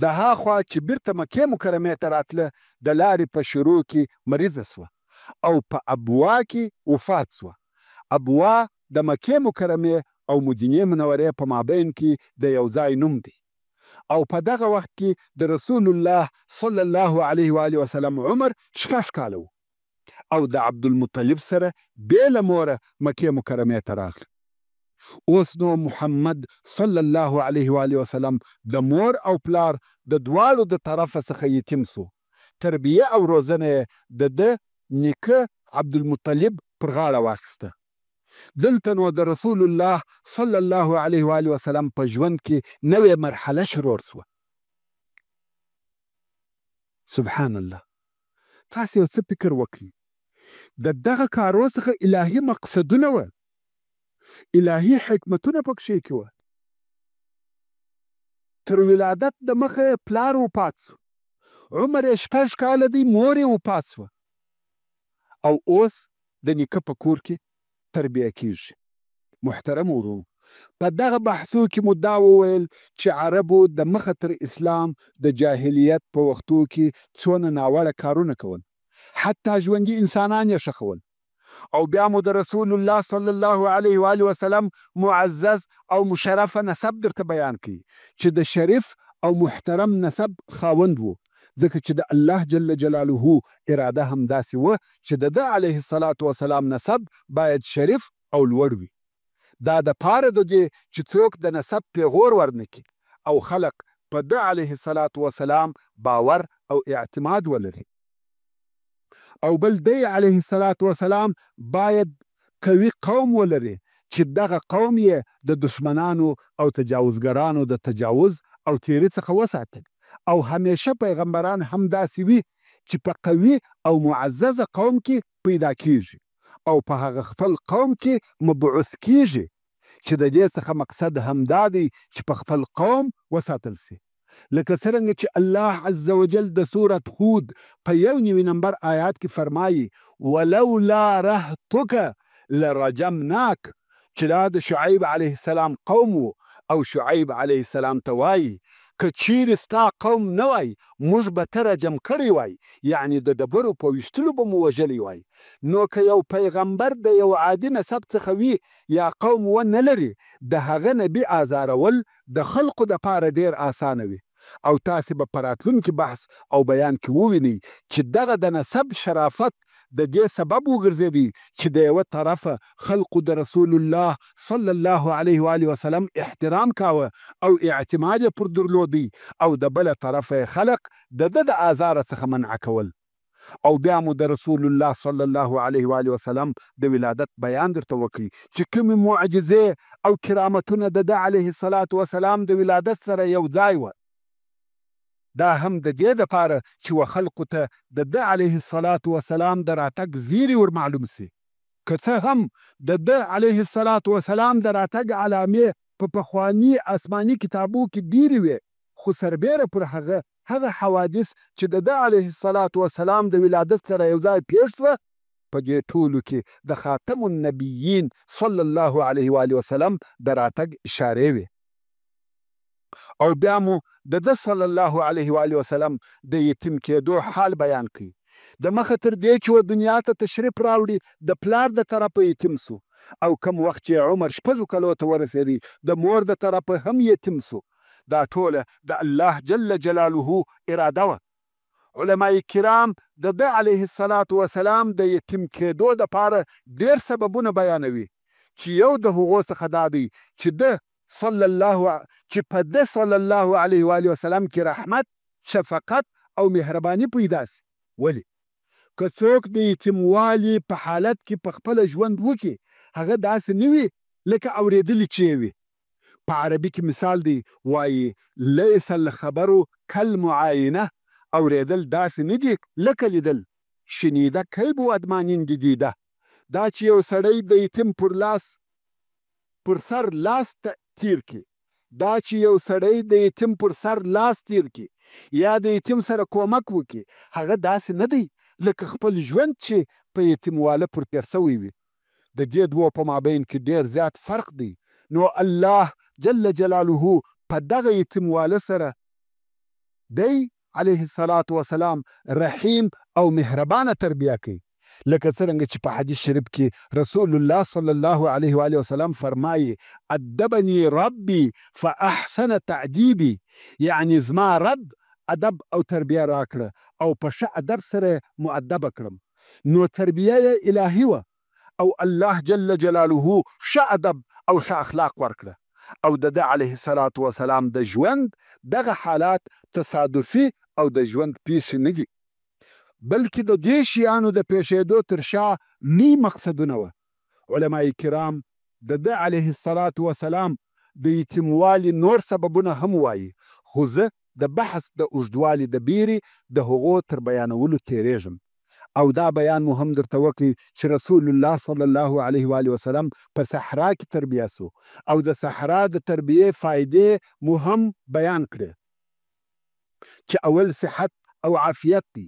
د هاخوا چې بیرته مکې مکرمې ته راتله د لارې په شروع کې مریضه سوه او په ابوا کې وفات سوه. ابوا د مکې مکرمې او مدینې منورې په مابین کې د یو ځای نوم دی او په دغه وخت کې د رسول الله صلی الله علیه و آله وسلم عمر 6 کاله و او د عبدالمطلب سره بې له موره مکې مکرمې ته راغله. اوس نو محمد صلی الله علیه و آله وسلم د مور او پلار د دواړو د طرفه څخه یتیم سو. تربیه او روزنه یې د ده نیکه عبدالمطلب پر غاړه واخیسته. دلته نو د رسول الله صلی الله علیه و آله وسلم په ژوند کې نوې مرحله شروع سوه. سبحان الله، تاسې یو څه فکر وکړئ، د دغه کارو څخه الهي مقصدونه وه، الهي حکمتونه پکښې کې وه. تر ولادت د مخه پلار وفات سو، عمر یې 6 کاله دی، مور یې وفات سوه او اوس د نیکه په کور کې تربیه کیږي. محترم ورونو، په دغه بحثو کې مو دا وویل چې عربو د مخه تر اسلام د جاهلیت په وختو کې څونه ناوړه کارونه کول، حتی ژوندي انسانان یې ښخول. او بیا مو د رسول الله صلی الله علیه و آله وسلم معزز او مشرفه نسب درته بیان کړي چې د شریف او محترم نسب خاوند وو، ځکه چې د الله جل جلاله اراده هم داسې وه چې د ده علیه الصلاة وسلام نسب باید شریف او لوړ وي. دا د پاره د دې چې څوک د نسب پیغور ورنکړي او خلق په ده علیه الصلاة وسلام باور او اعتماد ولري. او بل دی علیه الصلاة وسلام باید قوي قوم ولري چې دغه قوم یې د دشمنانو او تجاوزګرانو د تجاوز او تیري څخه وساتل. او همیشه پیغمبران هم داسې وي چې په قوي او معززه قوم کې پیدا کیږي او په هغه خپل قوم کې مبعوث کیږي چې د دې څخه مقصد هم دا دی چې په خپل قوم وساتل سي. لکه څرنګه چې الله عز وجل د سورة هود په 1 نمبر آیات کې فرمایي ولولا رهتک لرجمناک، چې دا د شعیب علیه السلام قوم او شعیب علیه السلام ته وایي که چیرې ستا قوم نه وای موږ به ته رجم کړی وای، یعنې د ډبرو په ویشتلو به مو وژلی وای. نو که یو پیغمبر د یو عادي نسب څخه وي یا قوم ونه لري، د هغه نبي ازارول د خلقو دپاره ډېر اسانه وي. او تاسې به په راتلونکي بحث او بیان کې ووینئ چې دغه د نسب شرافت د دې سبب وګرځېدی چې د یوه طرفه خلقو د رسول الله صلی الله علیه و آله وسلم احترام کاوه او اعتماد یې پر درلودی، او د بله طرفه خلق د ده د آزاره څخه منع کول. او بیا مو د رسول الله صلی الله علیه و آله وسلم د ولادت بیان درته وکړي چې کومې معجزې او کرامتونه د ده علیه الصلاة وسلام د ولادت سره یو ځای وه. دا هم د دې دپاره چې و خلقو ته د ده علیه الصلاة وسلام د راتګ زیري ور معلوم سي. که څه هم د ده علیه الصلاة وسلام د راتګ علامې په پخواني آسماني کتابو کې ډېرې وې، خو سربیره پر هغه حوادث چې د ده علیه الصلاة وسلام د ولادت سره یو ځای پیښ شوه، په دې ټولو کې د خاتم النبیین صلی الله علیه و آله وسلم د راتګ اشارې وې. او بیا مو د ده صلی الله علیه و آله وسلم د یتیم کېدو حال بیان کړي. د مخه تر دې چې و دنیا ته تشریف راوړي د پلار د طرفه یتیم سو، او کم وخت چې عمر 6 کلو ته ورسېدی د مور د طرفه هم یتیم سو. دا ټوله د الله جل جلاله اراده وه. علماء کرام د ده علیه الصلاة وسلام د یتیم کېدو دپاره ډېر سببونه بیانوي، چې یو د هغو څخه دا دی چې په ده صلی الله علیه و آله وسلم کې رحمت، شفقت او مهرباني پیدا سي. ولې؟ که څوک د یتیموالي په حالت کې په خپله ژوند وکړي، هغه داسې نه وي لکه اورېدلي چې وي. په عربي کې مثال دی، وایي لیس الخبر کالمعاینه. اورېدل داسې نه دي لکه لیدل. شنیده کی بود مانند دیده. دا چې یو سړی د یتیم پر سر لاس تیر کړي، دا چې یو سړی د یتیم پر سر لاس تیر کړي یا د یتیم سره کومک وکړي، هغه داسې نه دی لکه خپل ژوند چې په یتیمواله پر تیر سوی وي. د دې دوو په مابین کې ډېر زیات فرق دی. نو الله جل جلاله په دغه یتیمواله سره دی علیه الصلاة وسلام رحیم او مهربانه تربیه کوي، لکه څرنګه چې په حدیث شریف کې رسول الله صلی الله علیه و آله وسلم فرمایي ادبني ربي فاحسن تعدیبي، یعنی زما رب ادب او تربیه راکړه او په ښه ادب سره مؤدبه کړم. نو تربیه یې الهي وه، او الله جل جلاله ښه ادب او ښه اخلاق ورکړه. او د ده علیه الصلاة وسلام د ژوند دغه حالات تصادفي او د ژوند پیښې نه دي، بلکې د دې شیانو د پیښېدو تر شا لوی مقصدونه وه. علماء کرام د ده علیه الصلاة وسلام د یتیموالي نور سببونه هم وایي، خو زه د بحث د اوږدوالي د بیرې د هغو تر بیانولو تیریږم. او دا بیان مو هم درته وکړي چې رسول الله صلی الله علیه و آله وسلم په صحرا کې تربیه سو، او د صحرا د تربیې فایدې مو هم بیان کړې چې اول صحت او عافیت دی،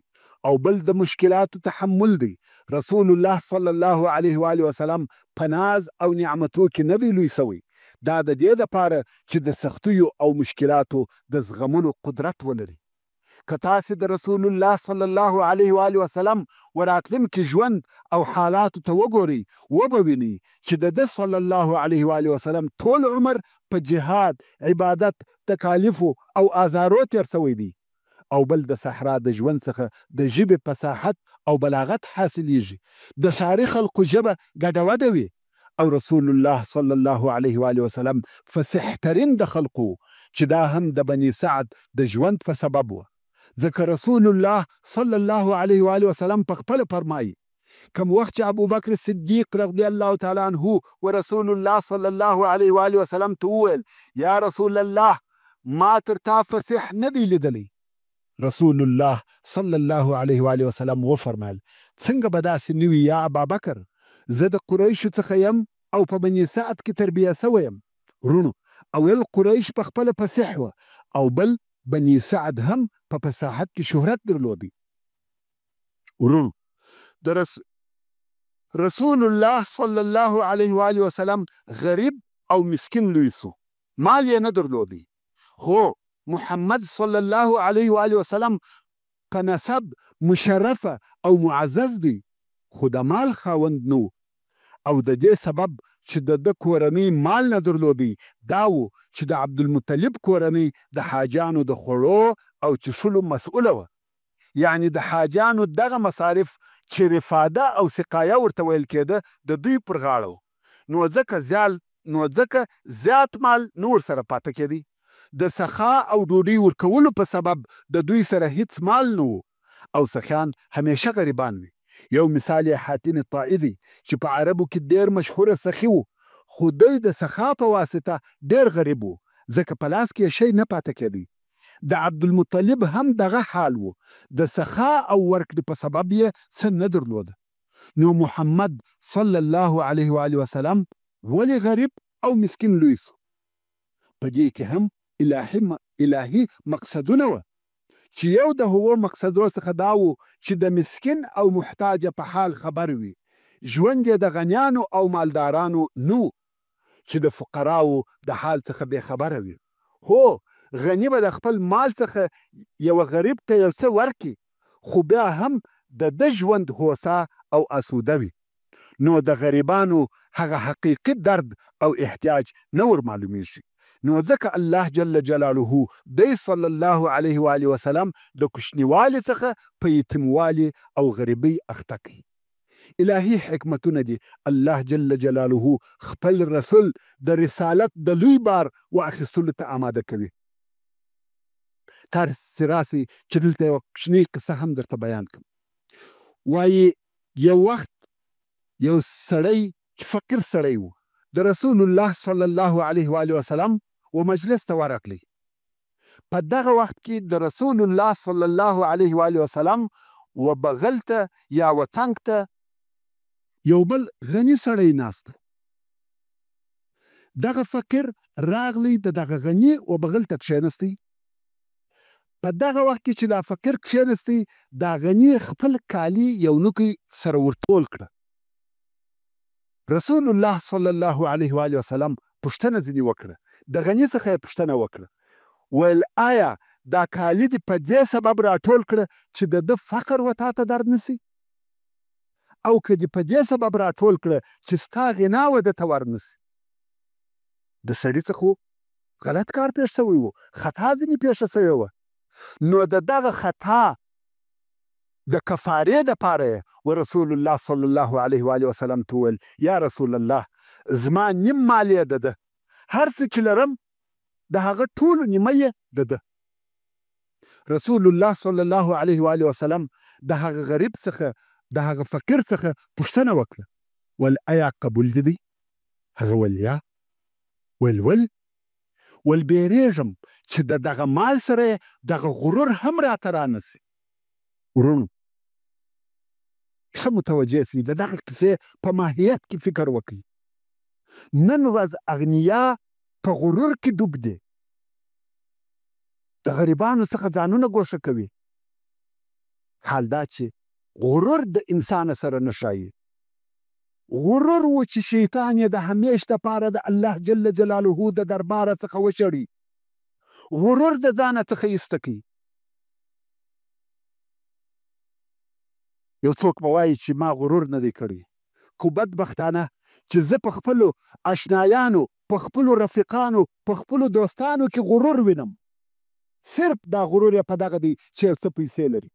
او بل د مشکلاتو تحمل دی. رسول الله صلی الله علیه و آله وسلم په ناز او نعمتو کې نه دی لوی سوی. دا د دې دپاره چې د سختیو او مشکلاتو د زغملو قدرت ولري. که تاسې د رسول الله صلی الله علیه و آله وسلم وراتلونکي ژوند او حالاتو ته وګورئ، وبه وینئ چې د ده صلی الله علیه و آله وسلم ټول عمر په جهاد، عبادت، تکالیفو او آزارو تیر سوی دی. او بل د صحرا د ژوند څخه د ژبې فصاحت او بلاغت حاصلیږي. د ساري خلقو ژبه ګډوډه وي، او رسول الله صلی الله علیه و آله وسلم فصیح ترین د خلقو، چې دا هم د بني سعد د ژوند په سبب و. ځکه رسول الله صلی الله علیه و آله وسلم په خپله فرمایي کم وخت چې ابوبکر صدیق رضی الله تعالی عنه و رسول الله صلی الله علیه و آله وسلم ته وویل یا رسول الله ما تر تا فصیح نه دی لیدلی، رسول الله صلی الله علیه و آله وسلم وفرمایل څنګه به داسې نه وي یا ابابکر، زه د قریشو څخه یم او په بني سعد کې تربیه سوی یم. ورونو، اول قریش په خپله فصیح وه، او بل بني سعد هم په فصاحت کې شهرت درلودی. ورونو، د رسول الله صلی الله علیه و آله وسلم غریب او مسکین لوی سو، مال یې نه درلودی، هو محمد صلی الله علیه و آله وسلم په نسب مشرفه او معزز دی، خو د مال خاوند نه او د دې سبب چې د کورنۍ مال نه درلودی دا و چې د عبدالمطلب کورنۍ د حاجانو د خوړو او څښلو مسؤله وه. یعنی د حاجانو دغه مصارف چې رفاده او سقایه ورته ویل کېده د دوی پر غاړه و. نو ځکه زیات مال نه ورسره پاته کېدی. د سخا او ډوډۍ ورکولو په سبب د دوی سره هیڅ مال نه و او سخیان همیشه غریبان وي. یو مثال یې حاتم طائي دی چې په عربو کې ډېر مشهوره سخي و، خو دی د سخا په واسطه ډېر غریب و، ځکه په لاس کې شی نه پاته کېدی. د عبدالمطلب هم دغه حال و، د سخا او ورکړې په سبب یې څه نه درلوده. نو محمد صلی الله علیه و آله وسلم ولې غریب او مسکین لوی سو؟ په دې کې هم الهي مقصدونه وه چې یو د هغو مقصدو څخه دا و چې د مسکین او محتاج په حال خبر وي. ژوند یې د غنیانو او مالدارانو نه و چې د فقراو د حال څخه بې خبره وي. هو غني به د خپل مال څخه یو غریب ته یو څه ورکړي، خو بیا هم د ده ژوند هوسا او اسوده وي. نو د غریبانو هغه حقیقي درد او احتیاج نه ور معلومیږي. نو ځکه الله جل جلاله دی صلی الله علیه و آله وسلم د کوچنیوالي څخه په یتیموالي او غریبۍ اخته کوي. الهي حکمتونه دي الله جل جلاله خپل رسول د رسالت د لوی بار واخیستلو ته آماده کوي. تاسې راسئ چې دلته یوه کوچنۍ قصه هم درته بیان کړم. وایي یو وخت یو سړی چې فقیر سړی و د رسول الله صلی الله علیه و آله وسلم و مجلس ته ورغلی. په دغه وخت کې د رسول الله صلی الله علیه و آله وسلم و بغل ته یا و څنګ ته یو بل غني سړی ناست و. دغه فقیر راغلی د دغه غني و بغل ته کښېنستی. په دغه وخت کې چې دا فقیر کښېنستی دا غني خپل کالي یو نوکي سره ورټول کړه. رسول الله صلی الله علیه و آله وسلم پوښتنه ځینې وکړه. د غني څخه یې پوښتنه وکړه، ویل آیا دا کالي دې په دې سبب راټول کړه چې د ده فقر و تا ته درد نسي؟ او که دې په دې سبب راټول کړه چې ستا غنا و ده ته ورنسي؟ د سړي څخه غلط کار پېښ شوی و، خطا ځینې پېښه شوې وه. نو د دغه خطا د کفارې دپاره یې و رسول الله صلی الله علیه و آله وسلم ته وویل یا رسول الله زما نیم مال یې د ده، هر څه چې لرم د هغه ټولو نیمه یې د ده. رسول الله صلی الله علیه و آله وسلم د هغه غریب څخه د هغه فقیر څخه پوښتنه وکړه، ول ایا قبول دې دی؟ هغه ویل یا. ول بیریږم چې د دغه مال سره یې دغه غرور هم راته رانسي. ورونو ښه متوجه سئ، د دغه کیسې په ماهیت کې فکر وکړئ. نن ورځ اغنیا په غرور کې ډوب دي، د غریبانو څخه ځانونه ګوښه کوي. حال دا چې غرور د انسان سره نه ښایي. غرور و چې شیطان یې د همیش دپاره د الله جل جلاله د درباره څخه وشړي. غرور د ځانه څخه ایسته کوي. یو څوک به وایي چې ما غرور نه دی کړی، خو بدبختانه چې زه په خپلو اشنایانو، په خپلو رفیقانو، په خپلو دوستانو کې غرور وینم. صرف دا غرور یې په دغه دی چې یو څه پیسې لري.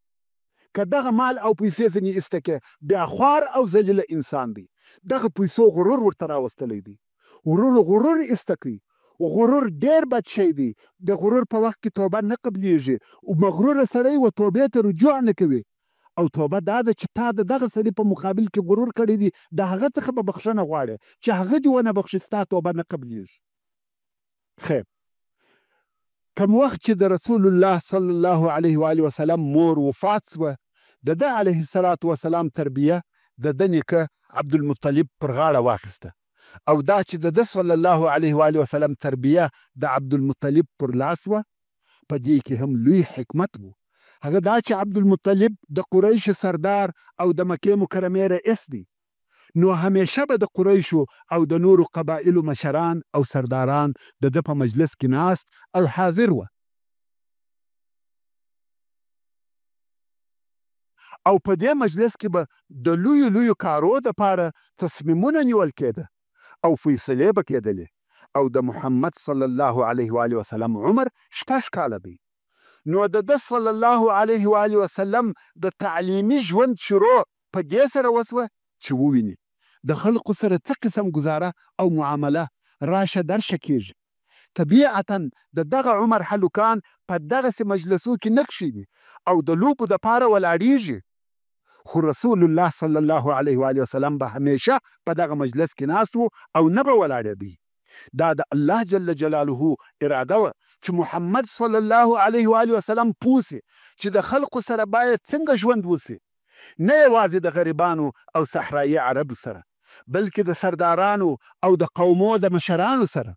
که دغه مال او پیسې ځینې ایسته کړې بیا خوار او ذلیله انسان دی. دغه پیسو غرور ورته راوستلی دی. غرور ایسته کوي. غرور ډېر بد شی دی. د غرور په وخت کې توبه نه قبلیږي. مغروره سړی و توبې ته رجوع نه کوي. او توبه دا ده چې تا د دغه سړي په مقابل کې غرور کړی دی، د هغه څخه به بخښنه غواړې چې هغه دې ونه بخښي، ستا توبه نه قبلیږي. خیر، کوم وخت چې د رسول الله صلی الله علیه و آله وسلم مور وفات سوه، د ده علیه الصلاة وسلام تربیه د ده نیکه عبدالمطلب پر غاړه واخیسته، او دا چې د ده صلی الله علیه و آله وسلم تربیه د عبدالمطلب پر لاس وه، په دې کې هم لوی حکمت و. هغه دا چې عبدالمطلب د قریشو سردار او د مکې مکرمې رئیس دی. نو همیشه به د قریشو او د نورو قبایلو مشران او سرداران د ده په مجلس کې ناست او حاضر وه. او په دې مجلس کې به د لویو لویو کارو دپاره تصمیمونه نیول کېده او فیصلې به کېدلې. او د محمد صلی الله علیه و آله وسلم عمر 6 کاله دی. نو د ده صلی الله علیه و آله وسلم د تعلیمي ژوند شروع په دې سره وسوه چې وویني د خلقو سره څه قسم ګزاره او معامله راشه درشه کېږي. طبیعتا د دغه عمر هلکان په دغسې مجلسو کې نه کښېني او د لوبو دپاره ولاړېږي. خو رسول الله صلی الله علیه و آله وسلم به همیشه په دغه مجلس کې ناست و او نه به ولاړېدی. دا د الله جل جلاله اراده وه چې محمد صلی الله علیه و آله وسلم پوه سي چې د خلقو سره باید څنګه ژوند وسي، نه یوازې د غریبانو او صحرایي عربو سره بلکې د سردارانو او د قومو د مشرانو سره.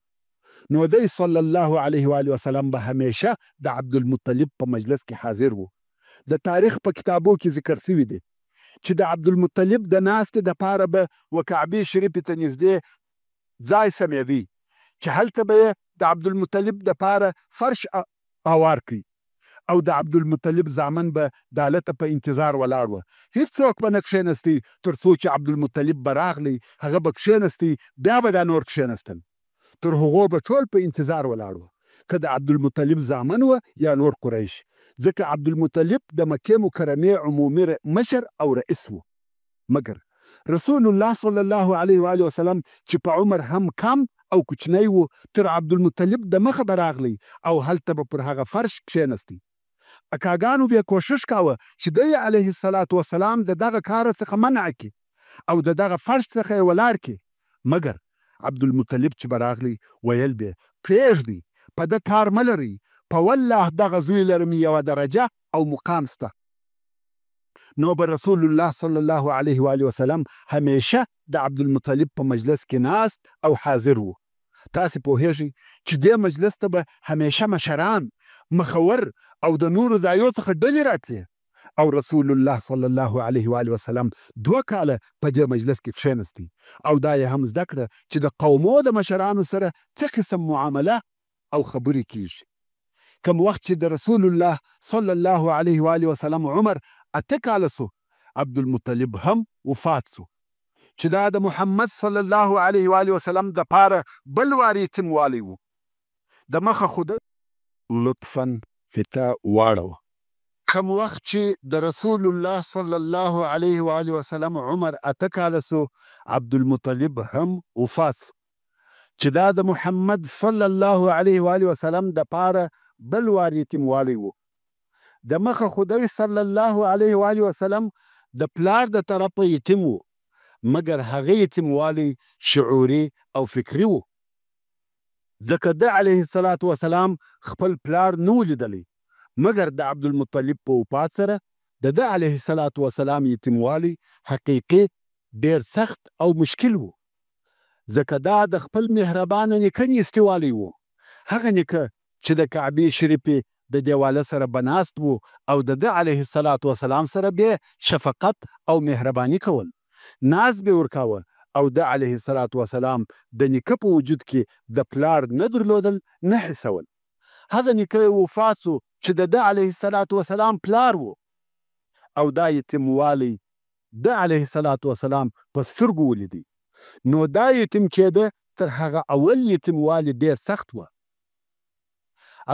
نو دی صلی الله علیه و آله وسلم به همیشه د عبدالمطلب په مجلس کې حاضر و. د تاریخ په کتابو کې ذکر شوي دی چې د عبدالمطلب د ناستې دپاره به و کعبې شریفې ته نږدې ځای سمیدی چې هلته به یې د عبدالمطلب دپاره فرش اوار کړي او د عبدالمطلب زامن به د هلته په انتظار ولاړ وه. هېڅوک به نه کښېنستی تر څو چې عبدالمطلب به راغلی، هغه به کښېنستی، بیا به دا نور کښېنستل. تر هغو به ټول په انتظار ولاړ وه، که د عبدالمطلب زامن وه یا نور قریش، ځکه عبدالمطلب د مکې مکرمې عمومي مشر او رئیس و. مګر رسول الله صلی الله علیه و آله وسلم چې په عمر هم کم او کوچنی و، تر عبدالمطلب د مخه به راغلی او هلته به پر هغه فرش کښېنستی. اکاګانو بیا کوشش کاوه چې دی علیه الصلاة وسلام د دغه کاره څخه منع کړي او د دغه فرش څخه یې ولاړ کړي. مګر عبدالمطلب چې به راغلی ویل به پرېږدي، په ده کار مه لرئ، په والله دغه زوی لرم یوه درجه او مقام سته. نو به رسول الله صلی الله علیه و آله وسلم همیشه د عبدالمطلب په مجلس کې ناست او حاضر و. تاسې پوهیږئ چې دې مجلس ته به همیشه مشران، مخور او د نورو ځایو څخه ډلې راتلې او رسول الله صلی الله علیه و آله وسلم 2 کاله په دې مجلس کې کښېنستی او دا یې هم زده کړه چې د قومو د مشرانو سره څه قسم معامله او خبرې کېږي. کم وخت چې د رسول الله صلی الله علیه و آله وسلم عمر 8 کاله سو، عبدالمطلب هم وفات سو چې دا د محمد صلی الله علیه و آله وسلم دپاره بل وار یتیموالی و. د مخه خو ده لطفا فتا واړوه. کم وخت چې د رسول الله صلی الله علیه و آله وسلم عمر 8 کاله سو، عبدالمطلب هم وفات سو چې دا د محمد صلی الله علیه و آله وسلم دپاره بل وار یتیموالی و. د مخه خو دی صلی الله علیه و آله وسلم د پلار د طرفه یتیم و، مګر هغه یتیموالی شعوري او فکري و، ځکه ده علیه الصلاة وسلام خپل پلار نه و لیدلی. مګر د عبدالمطلب په وفات سره د ده علیه الصلاة وسلام یتیموالی حقیقي ډېر سخت او مشکل و، ځکه دا د خپل مهربانه نیکه نیستوالی و. هغه نیکه چې د کعبې شریفې د دیواله سره به ناست و او د ده علیه الصلاة وسلام سره بیا شفقت او مهرباني کول، ناز به ورکاوه او د علیه الصلاة وسلام د نیکه په وجود کې د پلار نه درلودل نه حسول. هغه نیکه وفات سو چې د ده علیه الصلاة وسلام پلار و او دا یتیموالی د علیه الصلاة وسلام په سترګو ولیدی. نو دا یتیم کېده تر هغه اول یتیموالی ډېر سخت و.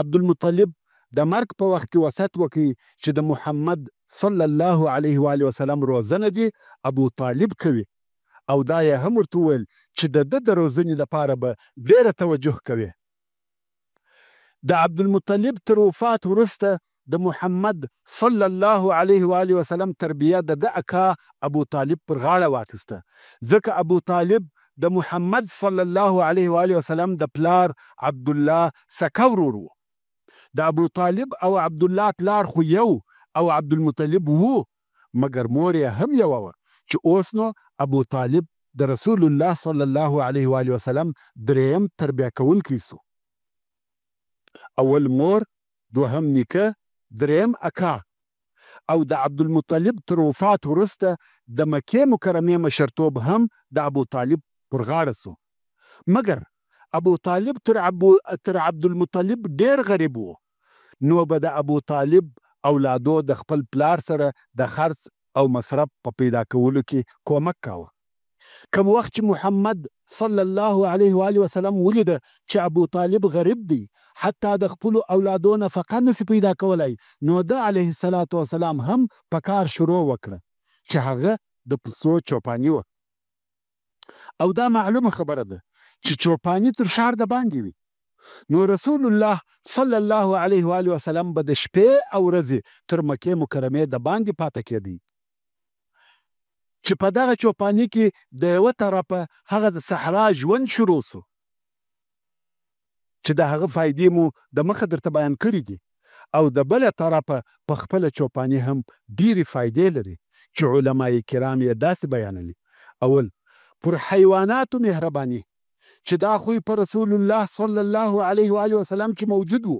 عبدالمطلب د مرګ په وخت کې وصیت وکړي چې د محمد صلی الله علیه و آله وسلم روزنه دې ابو طالب کوي او دا یې هم ورته وویل چې د ده د روزنې لپاره به ډېره توجه کوي. د عبدالمطلب تر وفات وروسته د محمد صلی الله علیه و آله وسلم تربیه د ده اکا ابو طالب پر غاړه واخیسته، ځکه ابو طالب د محمد صلی الله علیه و آله وسلم د پلار عبدالله سکه ورور و. د ابو طالب او عبدالله پلار خو یو او عبدالمطلب و، مګر مور یې هم یوه وه چې اوس نو ابو طالب د رسول الله صلی الله علیه و آله وسلم دریم تربیه کوونکی سو. اول مور، دوهم نیکه، دریم اکا. او د عبدالمطلب تر وفات وروسته د مکې مکرمې مشرتوب هم د ابو طالب پر غاړه سو. مګر ابو طالب تر عبدالمطلب ډېر غریب و، نو به د ابو طالب اولادو د خپل پلار سره د خرڅ او مصرف په پیدا کولو کې کومک کاوه. کوم وخت چې محمد صلی الله علیه و آله وسلم ولیده چې ابو طالب غریب دی، حتی د خپلو اولادو نفقه نسي پیدا کولی، نو ده علیه الصلاة وسلام هم په کار شروع وکړه چې هغه د پسو چوپاني وه. او دا معلومه خبره ده چې چوپاني تر ښار د باندې وي. نو رسول الله صلی الله علیه و آله وسلم به د شپې او ورځې تر مکې مکرمې د باندې پاته کېدی، چې په دغه چوپاني کې د یوه طرفه هغه د صحرا ژوند شروع سو، چې د هغه فایدې مو د مخه درته بیان کړي دي. او د بله طرفه په خپله چوپاني هم ډېرې فایدې لري چې علمای کرام یې داسې بیانوي. اول، پر حیواناتو مهرباني، چې دا خوی په رسول الله صلی الله علیه و آله وسلم کې موجود و.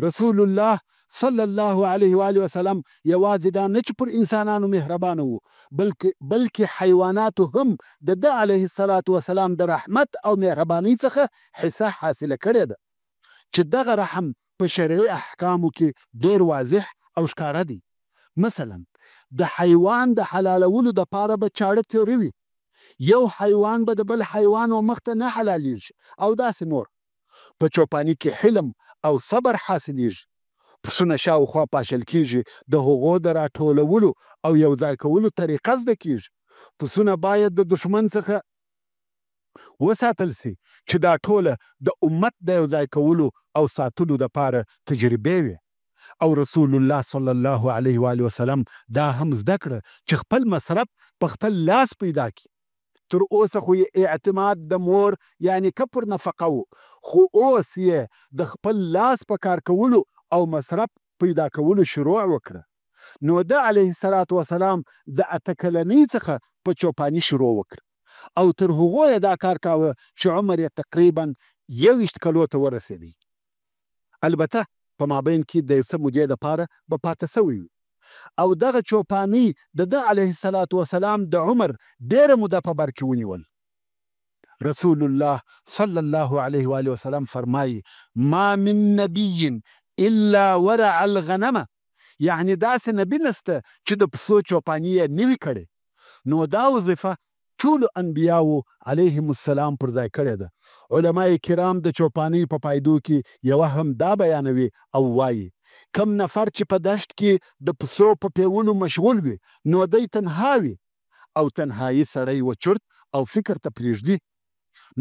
رسول الله صلی الله علیه و آله وسلم یوازې دا نه چې پر انسانانو مهربانه و، بلکې حیواناتو هم د ده علیه الصلاة وسلام د رحمت او مهربانۍ څخه حصه حاصله کړې ده، چې دغه رحم په شرعي احکامو کې ډېر واضح او ښکاره دی. مثلا د حیوان د حلالولو دپاره به چاړه تېروي، یو حیوان به د بل حیوان و مخ ته نه حلالېږي، او داسې نور. په چوپاني کې حلم او صبر حاصلېږي. پسونه شاوخوا پاشل کېږي، د هغو د راټولولو او یو ځای کولو طریقه زده کېږي. پسونه باید د دښمن څخه وساتل سي، چې دا ټوله د امت د یو ځای کولو او ساتلو دپاره تجربې وي. او رسول الله صلی الله علیه و آله وسلم دا هم زده کړه چې خپل مصرف په خپل لاس پیدا کړي. تر اوسه خو یې اعتماد د مور یعنی که پر نفقه و، خو اوس یې د خپل لاس په کار کولو او مصرف پیدا کولو شروع وکړه. نو ده علیه الصلاة وسلام د 8 کلنۍ څخه په چوپاني شروع وکړه، او تر هغو یې دا کار کاوه چې عمر یې تقریبا 21 کلو ته ورسېدی. البته په مابین کې د یو څه مودې دپاره به پاته سوی وي. او دغه چوپاني د ده علیه الصلاة وسلام د عمر ډېره موده په بر کې ونیول. رسول الله صلی الله علیه و آله وسلم فرمایي: ما من نبی الا ورع الغنمه، یعنی داسې نبي نسته چې د پسو چوپاني یې نه وي کړې. نو دا وظیفه ټولو انبیاو علیهم السلام پر ځای کړې ده. علمای کرام د چوپاني په پایدو کې یوه هم دا بیانوي او وایي: کم نفر چې په دشت کې د پسو په پیولو مشغول وي، نو دی تنها وي، او تنهایی سړی و چرت او فکر ته پرېږدي.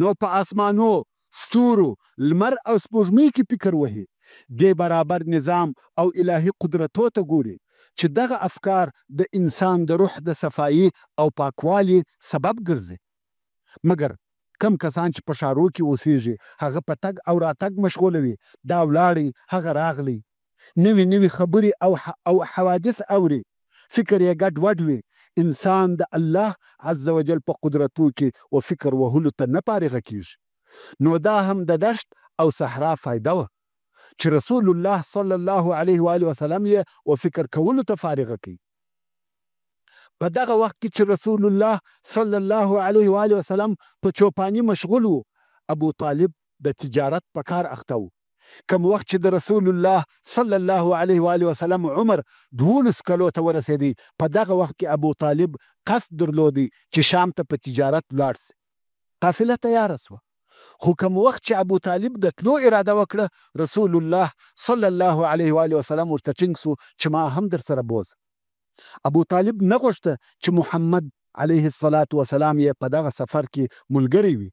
نو په آسمانو، ستورو، لمر او سپوږمۍ کې فکر وهي، دې برابر نظام او الهي قدرتو ته ګوري چې دغه افکار د انسان د روح د صفایي او پاکوالي سبب ګرځي. مګر کم کسان چې په ښارو کې اوسېږي، هغه په تګ او راتګ مشغوله وي، دا ولاړی هغه راغلی، نوي خبرې او حوادث اوري، فکر یې ګډ وډ وي. انسان د الله عز وجل په قدرتو کې و فکر وهلو ته نه فارغه کېږي. نو دا هم د دشت او صحرا فایده وه چې رسول الله صلی الله علیه و آله وسلم یې و فکر کولو ته فارغه کوي. په دغه وخت کې چې رسول الله صلی الله علیه و آله وسلم په چوپاني مشغول و، ابو طالب د تجارت په کار اخته و. کم وخت چې د رسول الله صلی الله علیه و آله وسلم عمر 12 کلو ته ورسېدی، په دغه وخت کې ابو طالب قصد درلودی چې شام ته په تجارت ولاړ سي. قافله تیاره سوه، خو کوم وخت چې ابو طالب د تلو اراده وکړه، رسول الله صلی الله علیه و آله وسلم ورته ټینګ سو چې ما هم در سره بوز. ابو طالب نه غوښته چې محمد علیه الصلاة وسلام یې په دغه سفر کې ملګری وي،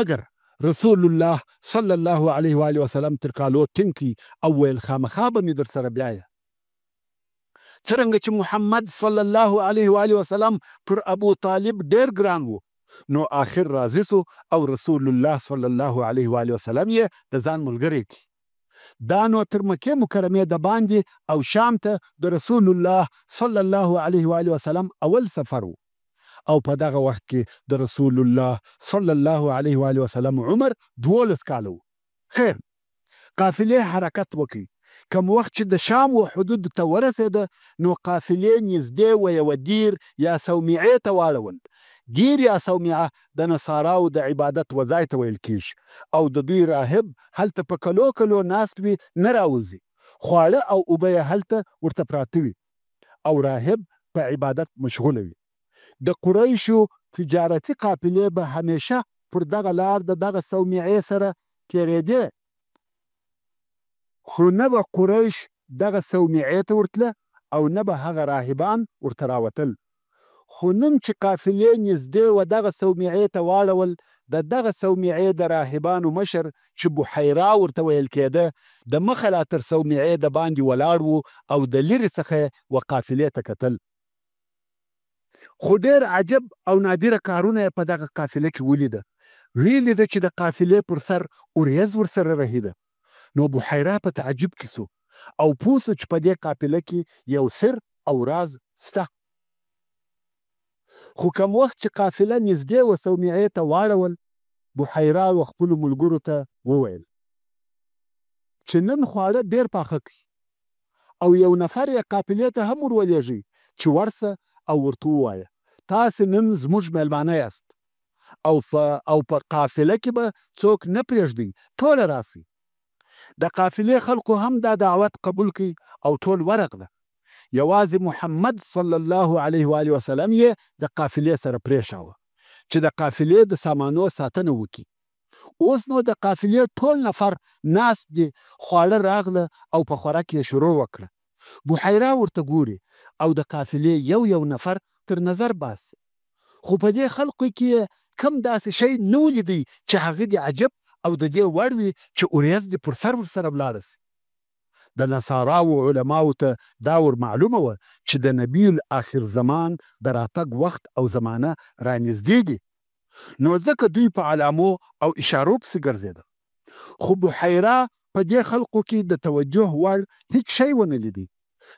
مګر رسول الله صلی الله علیه و آله وسلم تر کالو ټینګ کړي او ویل: خامخا به مې در سره بیایه. څرنګه چې محمد صلی الله علیه و آله وسلم پر ابو طالب ډېر ګران و، نو آخر راضي سو او رسول الله صلی الله علیه و آله وسلم یې د ځان ملګری کړي. دا نو تر مکې مکرمې د باندې او شام ته د رسول الله صلی الله علیه و آله وسلم اول سفر و، او په دغه وخت کې د رسول الله صلی الله علیه و آله وسلم عمر 12 کاله و. خیر، قافلې حرکت وکړي. کم وخت چې د شام و حدود ته ورسېده، نو قافلې نږدې و یوه دیر یا صومعې ته واړول. دیر یا صومعه د نصاراو د عبادت وځای ته ویل کېږي، او د دوی راهب هلته په کلو کلو ناست وي، نه راوځي. خواړه او اوبه یې هلته ورته پراته وي، او راهب په عبادت مشغوله وي. د قریشو تجارتي قافلې به همیشه پر دغه لار د دغه صومعې سره تېرېدې، خو نه به قریش دغه صومعې ته ورتله او نه به هغه راهبان ورته راوتل. خو نن چې قافلې نږدې و دغه صومعې ته واړول، د دغه صومعې د راهبانو مشر چې بحیرا ورته ویل کېده، د مخه لا تر صومعې د باندې ولاړ و او د لرې څخه و قافلې ته کتل. خو ډېر عجب او نادره کارونه یې په دغه قافله کې ولیده. ویې لیده چې د قافلې پر سر اوریځ ورسره رهیده. نو بحیرا په تعجب کې سو او پوه سو چې په دې قافله کې یو سر او راز سته. خو کوم وخت چې قافله نږدې و صومعې ته واړول، بحیرا و خپلو ملګرو ته وویل چې نن خواړه ډېر پاخه کړي او یو نفر یې قافلې ته هم ورولېږئ چې ورسه او ورته ووایه تاسې نن زموږ میلمانه یاست او په قافله کې به څوک نه پرېږدئ، ټوله راسئ. د قافلې خلکو هم دا دعوت قبول کړي او ټول ورغله. یوازې محمد صلی الله علیه و آله وسلم یې د قافلې سره پرېښاوه چې د قافلې د سامانو ساتنه وکړي. اوس نو د قافلې ټول نفر ناست دي، خواړه راغله او په خوراک یې شروع وکړه. بحیرا ورته ګوري او د قافلې یو نفر تر نظر باسي، خو په دې خلکو کې کم داسې شی نه ولیدی چې هغه دې عجب او د دې وړ وي چې اوریځ دې پر سر ورسره ولاړه سي. د نصاراو علماو ته دا ور معلومه وه چې د نبي الاخر زمان د راتګ وخت او زمانه رانږدې دي، نو ځکه دوی په علامو او اشارو پسې ګرځېده. خو بحیرا په دې خلقو کې د توجه وړ هیڅ شی ونه لیدی.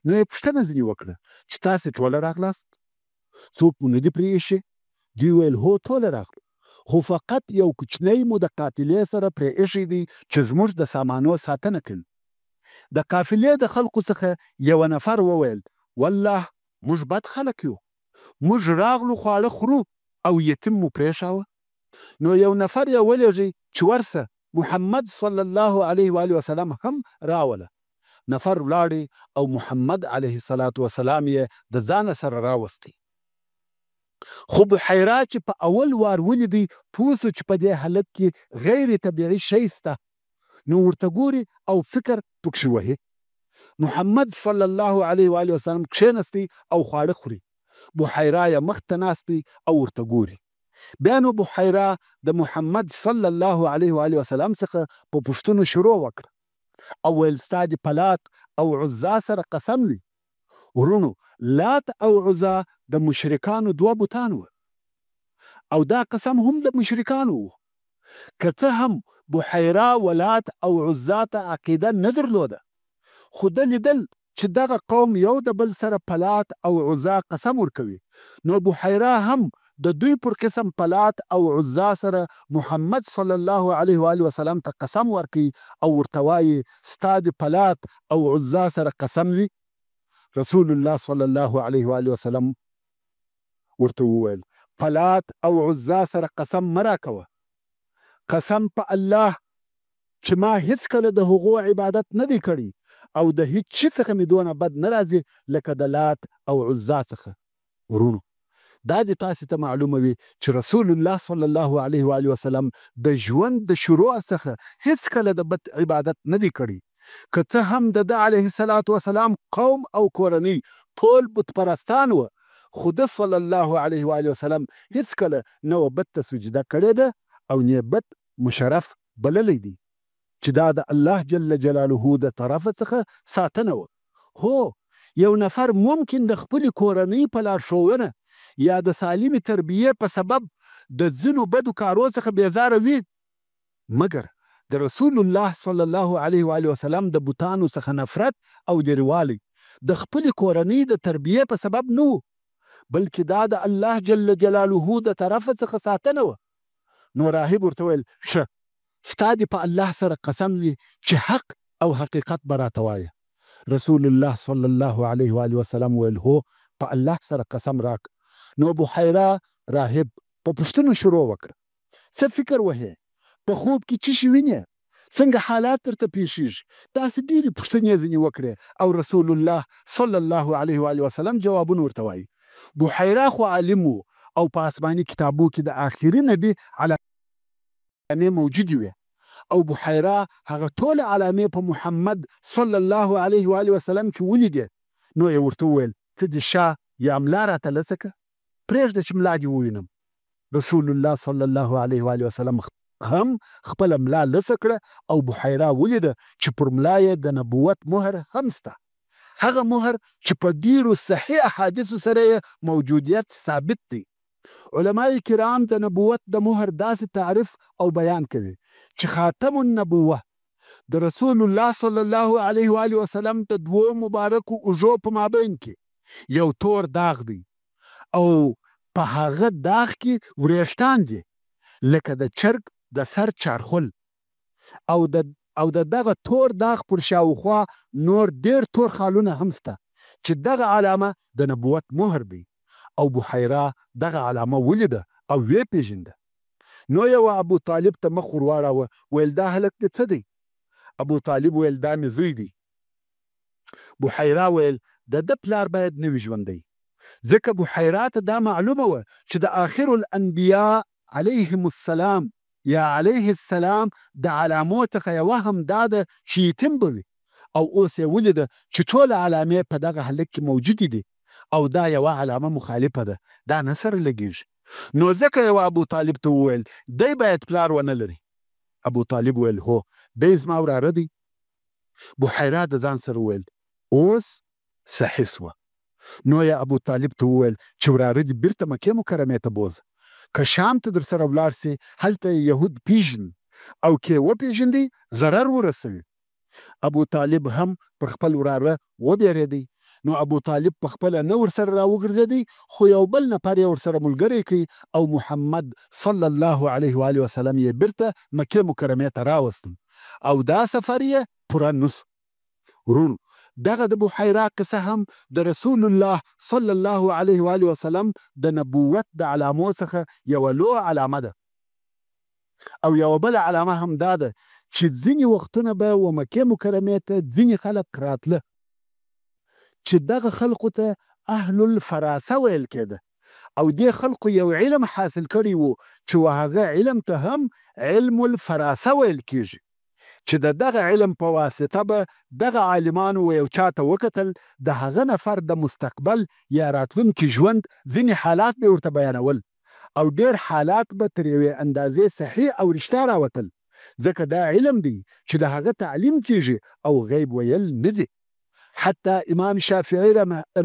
نو یې پوښتنه ځینې وکړه چې تاسې ټوله راغلاست؟ څوک مو نه دي پرې ایښي؟ دوی ویل هو ټوله راغلو، خو فقط یو کوچنی مو د قافلې سره پرې ایښی دی چې زموږ د سامانو ساتنه کوي. د قافلې د خلقو څخه یو نفر وویل والله موږ بد خلک یو، موږ راغلو خواړه خورو او یتیم مو پرېښاوه. نو یو نفر یې ولېږئ چې ورسه محمد صلی الله علیه و آله وسلم هم راوله. نفر ولاړی او محمد علیه الصلاة وسلام یې د ځانه سره راوستی. خو بحیرا چې په اول وار ولیدی پوه سو چې په دې حالت کې غیر طبیعي شی سته، نو ورته ګوري او فکر پکښې وهي. محمد صلی الله علیه و آله وسلم کښېنستی او خواړه خوري. بحیرا یې مخ ته ناستی او ورته ګوري. بیا نو بحیرا د محمد صلی الله علیه و آله وسلم څخه په پوښتنو شروع وکړه او ویل ستا د پلات او عزا سره قسم دی. ورونو، لات او عزا د مشرکانو دوه بوتان وه او دا قسم هم د مشرکانو و. که څه هم بحیرا ولات او عزا ته عقیده نه درلوده، خو ده لیدل چې دغه قوم یو د بل سره پلات او عزا قسم ورکوي، نو بحیرا هم د دوی پر قسم پلات او عزا سره محمد صلی الله علیه و آله وسلم ته قسم ورکوي او ورته وایي ستا د پلات او عزا سره قسم وي. رسول الله صلی الله علیه و آله وسلم ورته وویل پلات او عزا سره قسم مه راکوه، قسم په الله چې ما هیڅکله د هغو عبادت نه دی کړی او د هیڅ شي څخه مې دونه بد نه راځي لکه د لات او عزا څخه. ورونو، دا دې تاسې ته معلومه وي چې رسول الله صلی الله علیه و آله وسلم د ژوند د شروع څخه هیڅکله د بد عبادت نه دی کړی. که څه هم د ده علیه الصلاة وسلام قوم او کورنۍ ټول بت پرستان وه، خو ده صلی الله علیه و آله وسلم هیڅکله نه و بت ته سجده کړې ده او نه بت مشرف بللی دی چې دا د الله جل جلاله د طرفه څخه ساتنه وه. هو، یو نفر ممکن د خپلې کورنۍ په لارښوونه یا د سالمې تربیې په سبب د ځینو بدو کارو څخه بیزاره وي، مګر د رسول الله صلی الله علیه و آله وسلم د بوتانو څخه نفرت او لرېوالی د خپلې کورنۍ د تربیې په سبب نه و، بلکې دا د الله جل جلاله د طرفه څخه ساتنه وه. نو راهب ورته ویل ښه، ستا دې په الله سره قسم وي چې حق او حقیقت به راته وایه. رسول الله صلی الله علیه و آله وسلم ویل هو، په الله سره قسم راک. نو بحیرا راهب په پوښتنو شروع وکړه څه فکر وهې؟ په خوب کې څه شي وینې؟ څنګه حالات درته پیښیږي. داسې ډېرې پوښتنې یې ځینې وکړې او رسول الله صلی الله علیه و آله وسلم جوابونه ورته وایي. بحیرا خو عالم و او په آسماني کتابو کې د آخري نبي علامې موجودې وې او بحیرا هغه ټولې علامې په محمد صلی الله علیه و آله وسلم کې ولیدې. نو یې ورته وویل ته دې شا یا ملا راته لڅه که، پرېږده چې ملا دې ووینم. رسول الله صلی الله علیه و آله وسلم هم خپله ملا لڅه کړه او بحیرا ولیده چې پر ملا یې د نبوت مهر هم سته، هغه مهر چې په ډیرو صحیح احادیثو سره یې موجودیت ثابت دی. علماء کرام د نبوت د مهر داسې تعریف او بیان کوي چې خاتم النبوه د رسول الله صلی الله علیه و آله وسلم د دوو مبارکو اوږو په مابین کې یو تور داغ دی او په هغه داغ کې وریښتان دي لکه د چرګ د سر چارخل او د دغه تور داغ پر شاوخوا نور ډیر تور خالونه هم سته چې دغه علامه د نبوت مهر دی. او بحیرا دغه علامه ولیده او ویې پیژنده. نو یو ابو طالب ته مخ ور واړاوه، ویل دا هلک دې څه دی؟ ابو طالب ویل دا مې زوی دی. بحیرا ویل د ده پلار باید نه وي ژوندی، ځکه بحیرا ته دا معلومه وه چې د آخر الانبیاء علیهم السلام یا علیه السلام د علامو څخه یوه هم دا ده چې یتیم به وي او اوس یې ولیده چې ټوله علامې په دغه هلک کې موجودې دي او دا یوه علامه مخالفه ده، دا نه سره لګېږي. نو ځکه یو ابو طالب ته وویل دی باید پلار ونه لري. ابو طالب ویل هو دی زما وراره دی. بحیرا د ځان سره ویل اوس صحیح سوه. نو یې ابو طالب ته وویل چې وراره دې بیرته مکې مکرمې ته بوځه، که شام ته در سره ولاړ سي هلته یهود پیژني او کې وپیژندي ضرر ورسوي. ابو طالب هم پر خپل وراره وبېرېدی. نو ابو طالب په خپله نه ورسره راوګرځېدی خو یو بل نفر یې ورسره ملګری کړي او محمد صلی الله علیه و آله وسلم یې بیرته مکې مکرمې ته راوستل او دا سفر یې پوره نه سو. ورونو دغه د بحیرا قصه هم د رسول الله صلی الله علیه و آله وسلم د نبوت د علامو څخه یوه لویه علامه ده. او یوه بله علامه هم دا ده چې ځینې وختونه به و مکې مکرمې ته ځینې خلک راتله چې دغه خلقو ته اهل الفراسه ویل کېده او دې خلقو یو علم حاصل کړی و چې هغه علم ته هم علم الفراسه ویل کېږي چې د دغه علم په واسطه به دغه عالمانو یو چاته وکتل د هغه نفر د مستقبل یا راتلونکي ژوند ځینې حالات به ورته بیانول او ډېر حالات به تر یوې اندازې صحیح او رښتیا راوتل، ځکه دا علم دی چې د هغه تعلیم کېږي او غیب ویل نه دي. حتی امام شافعي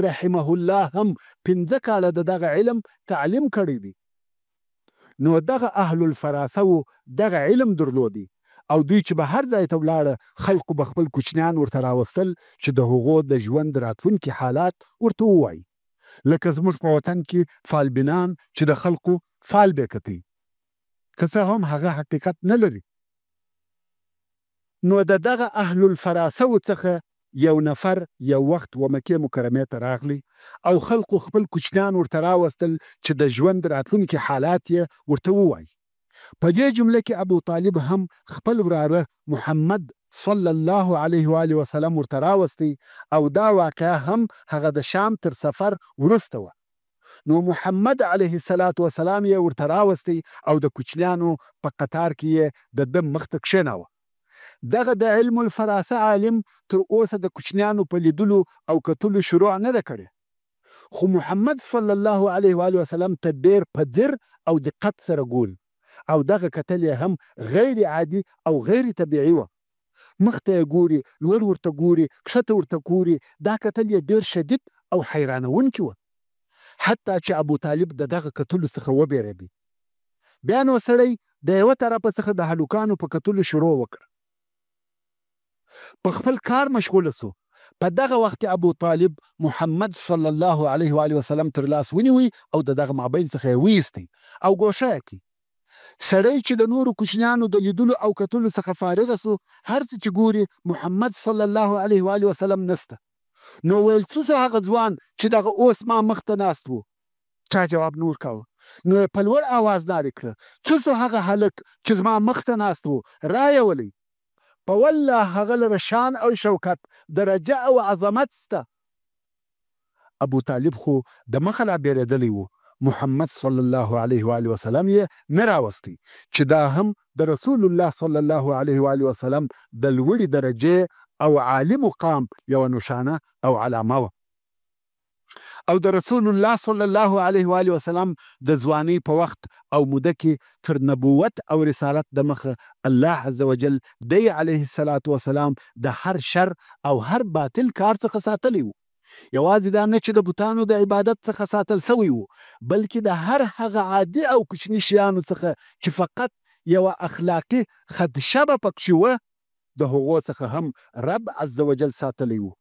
رحمه الله هم 15 کاله د دغه علم تعلیم کړی دی. نو دغه اهل الفراسه و دغه علم درلودي او دوی چې به هر ځای ته ولاړه خلقو به خپل کوچنیان ورته راوستل چې د هغو د ژوند راتلونکي حالات ورته ووایي، لکه زموږ په وطن کې فالبینان چې د خلقو فال به کتي که څه هم هغه حقیقت نه لري. نو د دغه اهل الفراسه څخه یو نفر یو وخت و مکې مکرمې ته راغلی او خلقو خپل کوچنیان ورته راوستل چې د ژوند راتلونکي حالات یې ورته ووایي. په دې جمله کې ابو طالب هم خپل وراره محمد صلی الله علیه و آله وسلم ورته راوستی او دا واقعه هم هغه د شام تر سفر وروسته وه. نو محمد علیه السلام یې ورته راوستی او د کوچنیانو په قطار کې یې د ده مخ ته کښېناوه. دغه د علم الفراسه عالم تر اوسه د کوچنیانو په لیدلو او کتلو شروع نه ده کړې، خو محمد صلی الله علیه و آله وسلم ته ډېر په ځیر او دقت سره ګوري او دغه کتل یې هم غیر عادي او غیر طبیعي وه. مخ ته یې ګوري، لوړ ورته ګوري، کښته ورته ګوري، دا کتل یې ډېر شدید او حیرانونکي وه، حتی چې ابو طالب د دغه کتلو څخه وبېرېدی. بیا نو سړی د یوه طرفه څخه د هلکانو په کتلو شروع وکړه، په خپل کار مشغوله سو. په دغه وخت ابو طالب محمد صلی الله علیه و آله وسلم تر لاس ونیوی او د دغه مابین څخه یې ویستی او ګوښه یې کړي. سړی چې د نورو کوچنیانو د لیدلو او کتلو څخه فارغه سو، هر څه چې ګوري محمد صلی الله علیه و آله وسلم نسته. نو ویل څه سو هغه ځوان چې دغه اوس ما مخ ته ناست و؟ چا جواب نور کاوه. نو یې په لوړ اواز نارې کړه څه سو هغه هلک چې زما مخ ته ناست و؟ رایې ولئ. په والله هغه لره شان او شوکت درجه او عظمت سته. ابو طالب خو د مخه لا بیرېدلی و. محمد صلی الله علیه و آله وسلم یې نه راوستی چې دا هم د رسول الله صلی الله علیه و آله وسلم د لوړې درجې او عالي مقام یوه نښانه او علامه وه. او د رسول الله صلی الله علیه و آله وسلم د ځوانۍ په وخت او موده کې تر نبوت او رسالت د مخه الله عز وجل دی علیه الصلاة وسلام د هر شر او هر باطل کار څخه ساتلی و. یوازې دا نه چې د بوتانو د عبادت څخه ساتل سوی و، بلکې د هر هغه عادي او کوچني شیانو څخه چې فقط یوه اخلاقي خدشه به پکښې وه د هغو څخه هم رب عز وجل ساتلی و.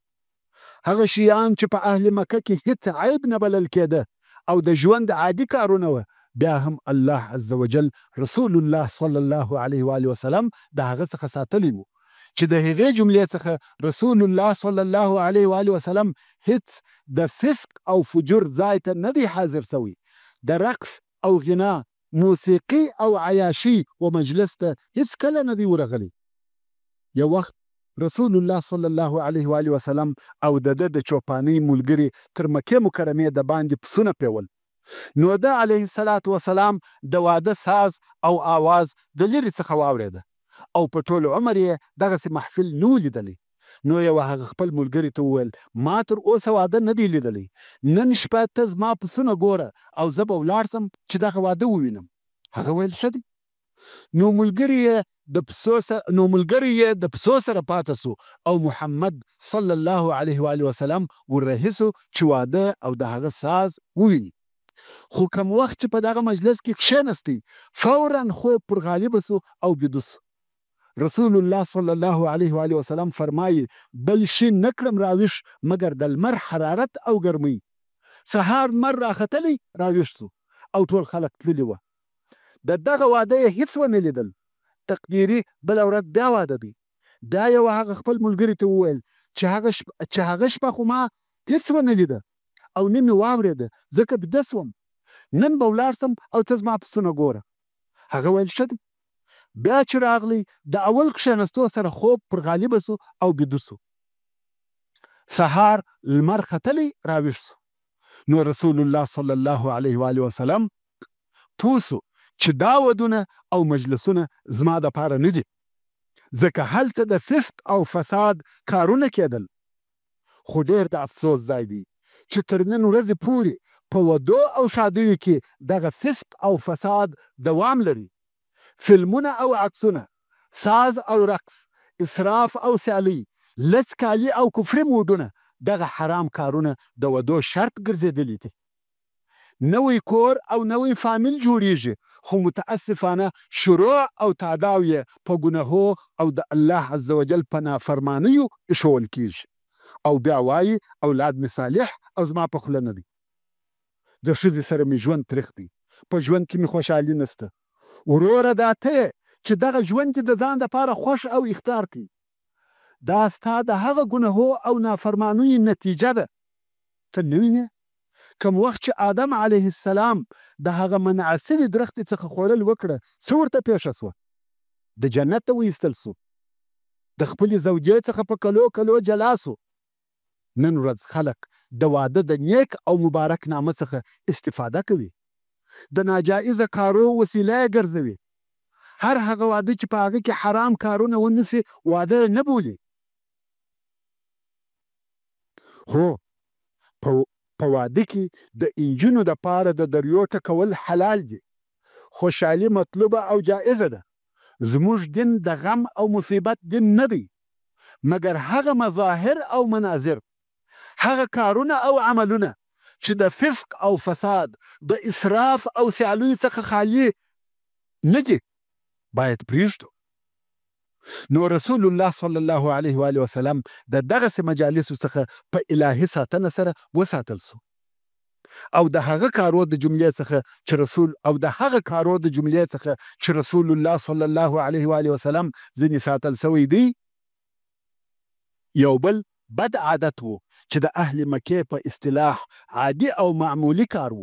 هغه شیان چې په اهل مکه کې هیڅ عیب نه بلل کېده او د ژوند عادي کارونه وه، بیا هم الله عز وجل رسول الله صلی الله علیه و آله وسلم د هغه څخه ساتلی و چې د هغې جملې څخه رسول الله صلی الله علیه و آله وسلم هیڅ د فسق او فجور ځای ته نه دی حاضر سوی. د رقص او غنا، موسیقي او عیاشي و مجلس ته هیڅ کله نه دی ورغلی. یو وخت رسول الله صلی الله علیه و آله وسلم او د ده د چوپانۍ ملګري تر مکې مکرمې د باندې پسونه پیول، نو ده علیه الصلاة وسلام د واده ساز او آواز د لرې څخه واورېده او په ټول عمر یې دغسې محفل نه و لیدلی. نو یوه هغه خپل ملګري ته وویل ما تر اوسه واده نه دی لیدلی، نن شپه ته زما پسونه ګوره او زه به ولاړ سم چې دغه واده ووینم. هغه ویل ښه دی. نو ملګری یې د پسو سره پاته سو او محمد صلی الله علیه و آله وسلم وررهي سو چې واده او د هغه ساز وویني. خو کم وخت چې په دغه مجلس کې کښېنستی فورا خوب پر غالبه سو او بیده سو. رسول الله صلی الله علیه و آله وسلم فرمایي بل شي نه کړم راویښ مګر د لمر حرارت او ګرمۍ. سهار لمر راختلی راویښ سو او ټول خلک تللي وه. د دغه واده یې هیڅ ونه لیدل. تقدیري بله ورځ بیا واده دی. بیا یوه هغه خپل ملګري ته وویل چې هغه شپه خو ما هیڅ ونه لیده او نه مې واورېده ځکه بیده سوم. نن به ولاړ سم او ته زما پسونه ګوره. هغه ویل ښه دی. بیا چې راغلی د اول کښېنستو سره خوب پر غالبه سو او بیده سو. سهار لمر ختلی راویښ سو. نو رسول الله صلی الله علیه و آله وسلم پوه سو چې دا ودونه او مجلسونه زما دپاره نه دي، ځکه هلته د فسق او فساد کارونه کېدل. خو ډېر د افسوس ځای دی چې تر نن ورځې پورې په ودو او شادیو کې دغه فسق او فساد دوام لري. فلمونه او عکسونه، ساز او رقص، اسراف او سیالي، لڅ کالي او کفري مودونه دغه حرام کارونه د ودو شرط ګرځېدلي دي. نوی کور او نوی فامیل جوړیږي، خو متاسفانه شروع او تعداو یې په ګناهو او د الله عز وجل په نافرمانیو ایښول کیږي او بیا وایي اولاد مې صالح او زما په خوله نه دی. د ښځې سره مې ژوند تریخ دی، په ژوند کې مې خوشحالي نسته. وروره دا ته چې دغه ژوند دې د ځان دپاره خوښ او اختیار کړي. دا ستا د هغه ګناهو او نافرمانیو نتیجه ده. ته نه وینې کم وخت چې آدم علیه السلام د هغه منع سوي درختې څخه خوړل وکړه څه ورته پیښه سوه؟ د جنت ته وایستل سو، د خپلې زوجې څخه په کلو کلو جلا سو. نن ورځ خلک د واده د نیک او مبارک نامه څخه استفاده کوي، د ناجایزه کارو وسیله یې ګرځوي. هر هغه واده چې په هغه کې حرام کارونه ونسي واده نه بولي. هو په واده کې د انجونو دپاره د دریو ټکول حلال دي. خوشحالي مطلوبه او جایزه ده. زموږ دین د غم او مصیبت دین نه دی، مګر هغه مظاهر او مناظر، هغه کارونه او عملونه چې د فسق او فساد، د اسراف او سیالیو څخه خالي نه دي باید پرېږدو. نو رسول الله صلی الله علیه و آله وسلم د دغسې مجالسو څخه په الهي ساتنه سره وساتل سو او د هغه کارو د جملې څخه چې رسول الله صلی الله علیه و آله وسلم ځینې ساتل سوی دی. یو بل بد عادت و چې د اهل مکې په اصطلاح عادي او معمولی کار و.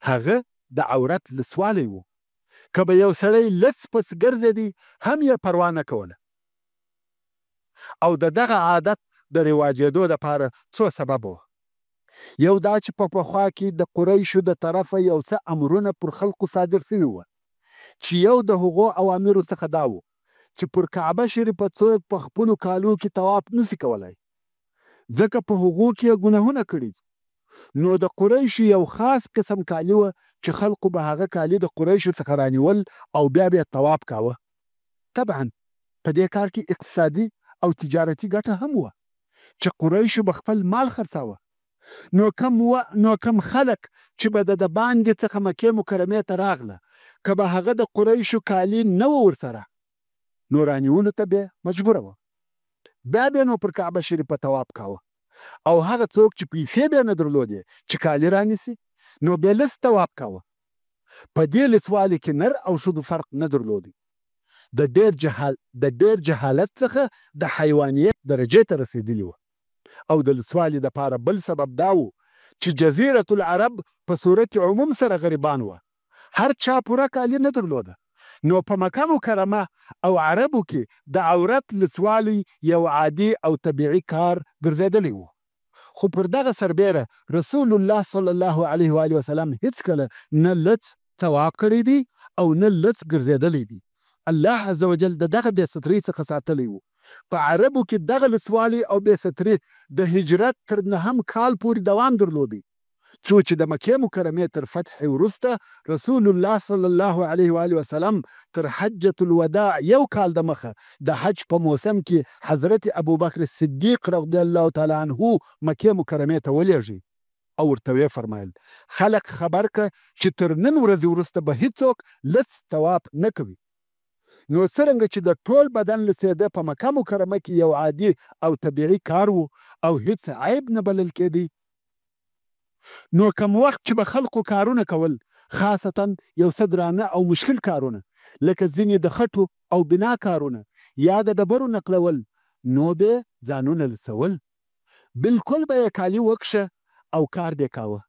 هغه د عورت لسوالی و. که به یو سړی لڅ پڅ ګرځېدی هم یې پروا نه کوله. او د دغه عادت د رواجېدو دپاره څو سبب وه. یو دا چې په پخوا کې د قریشو د طرفه یو څه امرونه پر خلقو صادر سوي وه چې یو د هغو اوامرو څخه دا و چې پر کعبه شریفه څوک په خپلو کالو کې طواف نسي کولی ځکه په هغو کې یې ګناهونه کړي دي. نو د قریشو یو خاص قسم کالي وه چې خلقو به هغه کالي د قریشو څخه رانیول او بیا به یې طواف کاوه. طبعا په دې کار کې اقتصادي او تجارتي ګټه هم وه چې قریشو به خپل مال خرڅاوه. نو کم خلک چې به د باندې څخه مکې مکرمې ته راغله که به هغه د قریشو کالي نه وه ورسره نو رانیولو ته بیا مجبوره وه. بیا به نو پر کعبه شریفه طواف کاوه او هغه څوک چې پیسې به یې نه درلودې چې کالي رانیسي نو بیا لس طواف کاوه. په دې لسوالي کې نر او ښځو فرق نه درلودی. د ډېر جهالت څخه د حیوانیت درجې ته رسېدلي وه. او د لسوالي دپاره بل سبب دا و چې جزیرة العرب په صورت عموم سره غریبان وه. هر چا پوره کالي نه درلوده. نو په مکه مکرمه او عربو کې د عورت لسوالی یو عادي او طبیعي کار ګرځېدلی و. خو پر دغه سربیره رسول الله صلی الله علیه و آله وسلم هیڅکله نه لڅ طواف کړی دی او نه لڅ ګرځېدلی دی. الله عز وجل د دغه بې سترۍ څخه ساتلی و. په عربو کې دغه لسوالي او بې ستري د هجرت تر 9 کال پورې دوام درلودی څو چې د مکې مکرمې تر فتح وروسته رسول الله صلی الله علیه و آله وسلم تر حجة الوداع یو کال د مخه د حج په موسم کې حضرت ابوبکر صدیق رضی الله تعالی عنه مکې مکرمې ته ولېږي او ورته ویې فرمایل خلک خبر که چې تر نن ورځې وروسته به هیڅوک لڅ طواف نه کوي. نو څرنګه چې د ټول بدن لڅېده په مکه مکرمه کې یو عادي او طبیعي کار و او هیڅ عیب نه بلل کېدی. نو کم وخت چې به خلقو کارونه کول خاصتا یو څه درانه او مشکل کارونه لکه ځینې د خټو او بنا کارونه یا د ډبرو نقلول نو به ځانونه لڅول. بلکل به یې کالي وکشه او کار دې کاوه.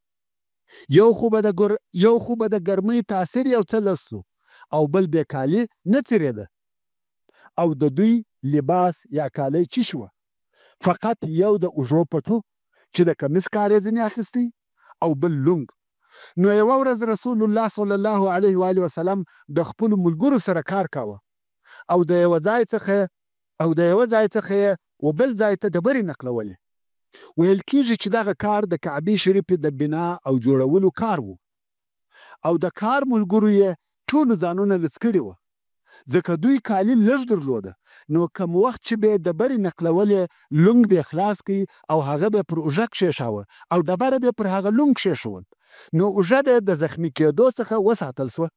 یو خو به د ګرمۍ تاثیر یو څه لسلو او بل به کالي نه تیرېده. او د دوی لباس یا کالی چی شوه فقط یو د اوږو پټو چې د کمیس کار یې ځینې اخیستی او بل لونګ. نو یوه ورځ رسول الله صلی الله علیه و آله وسلم د خپلو ملګرو سره کار کاوه او د یوه ځای څخه یې و بل ځای ته ډبرې نقلولې. ویل کېږي چې دغه کار د کعبې شریفې د بنا او جوړولو کار و او د کار ملګرو یې ټولو ځانونه لڅ کړي وه ځکه دوی کالي لږ درلوده. نو کم وخت چې به یې ډبرې نقلولې لونګ به یې خلاص کړي او هغه به یې پر اوږه کښېښاوه او ډبره به یې پر هغه لونګ کښېښول نو اوږه به یې د زخمي کېدو څخه وساتل سوه.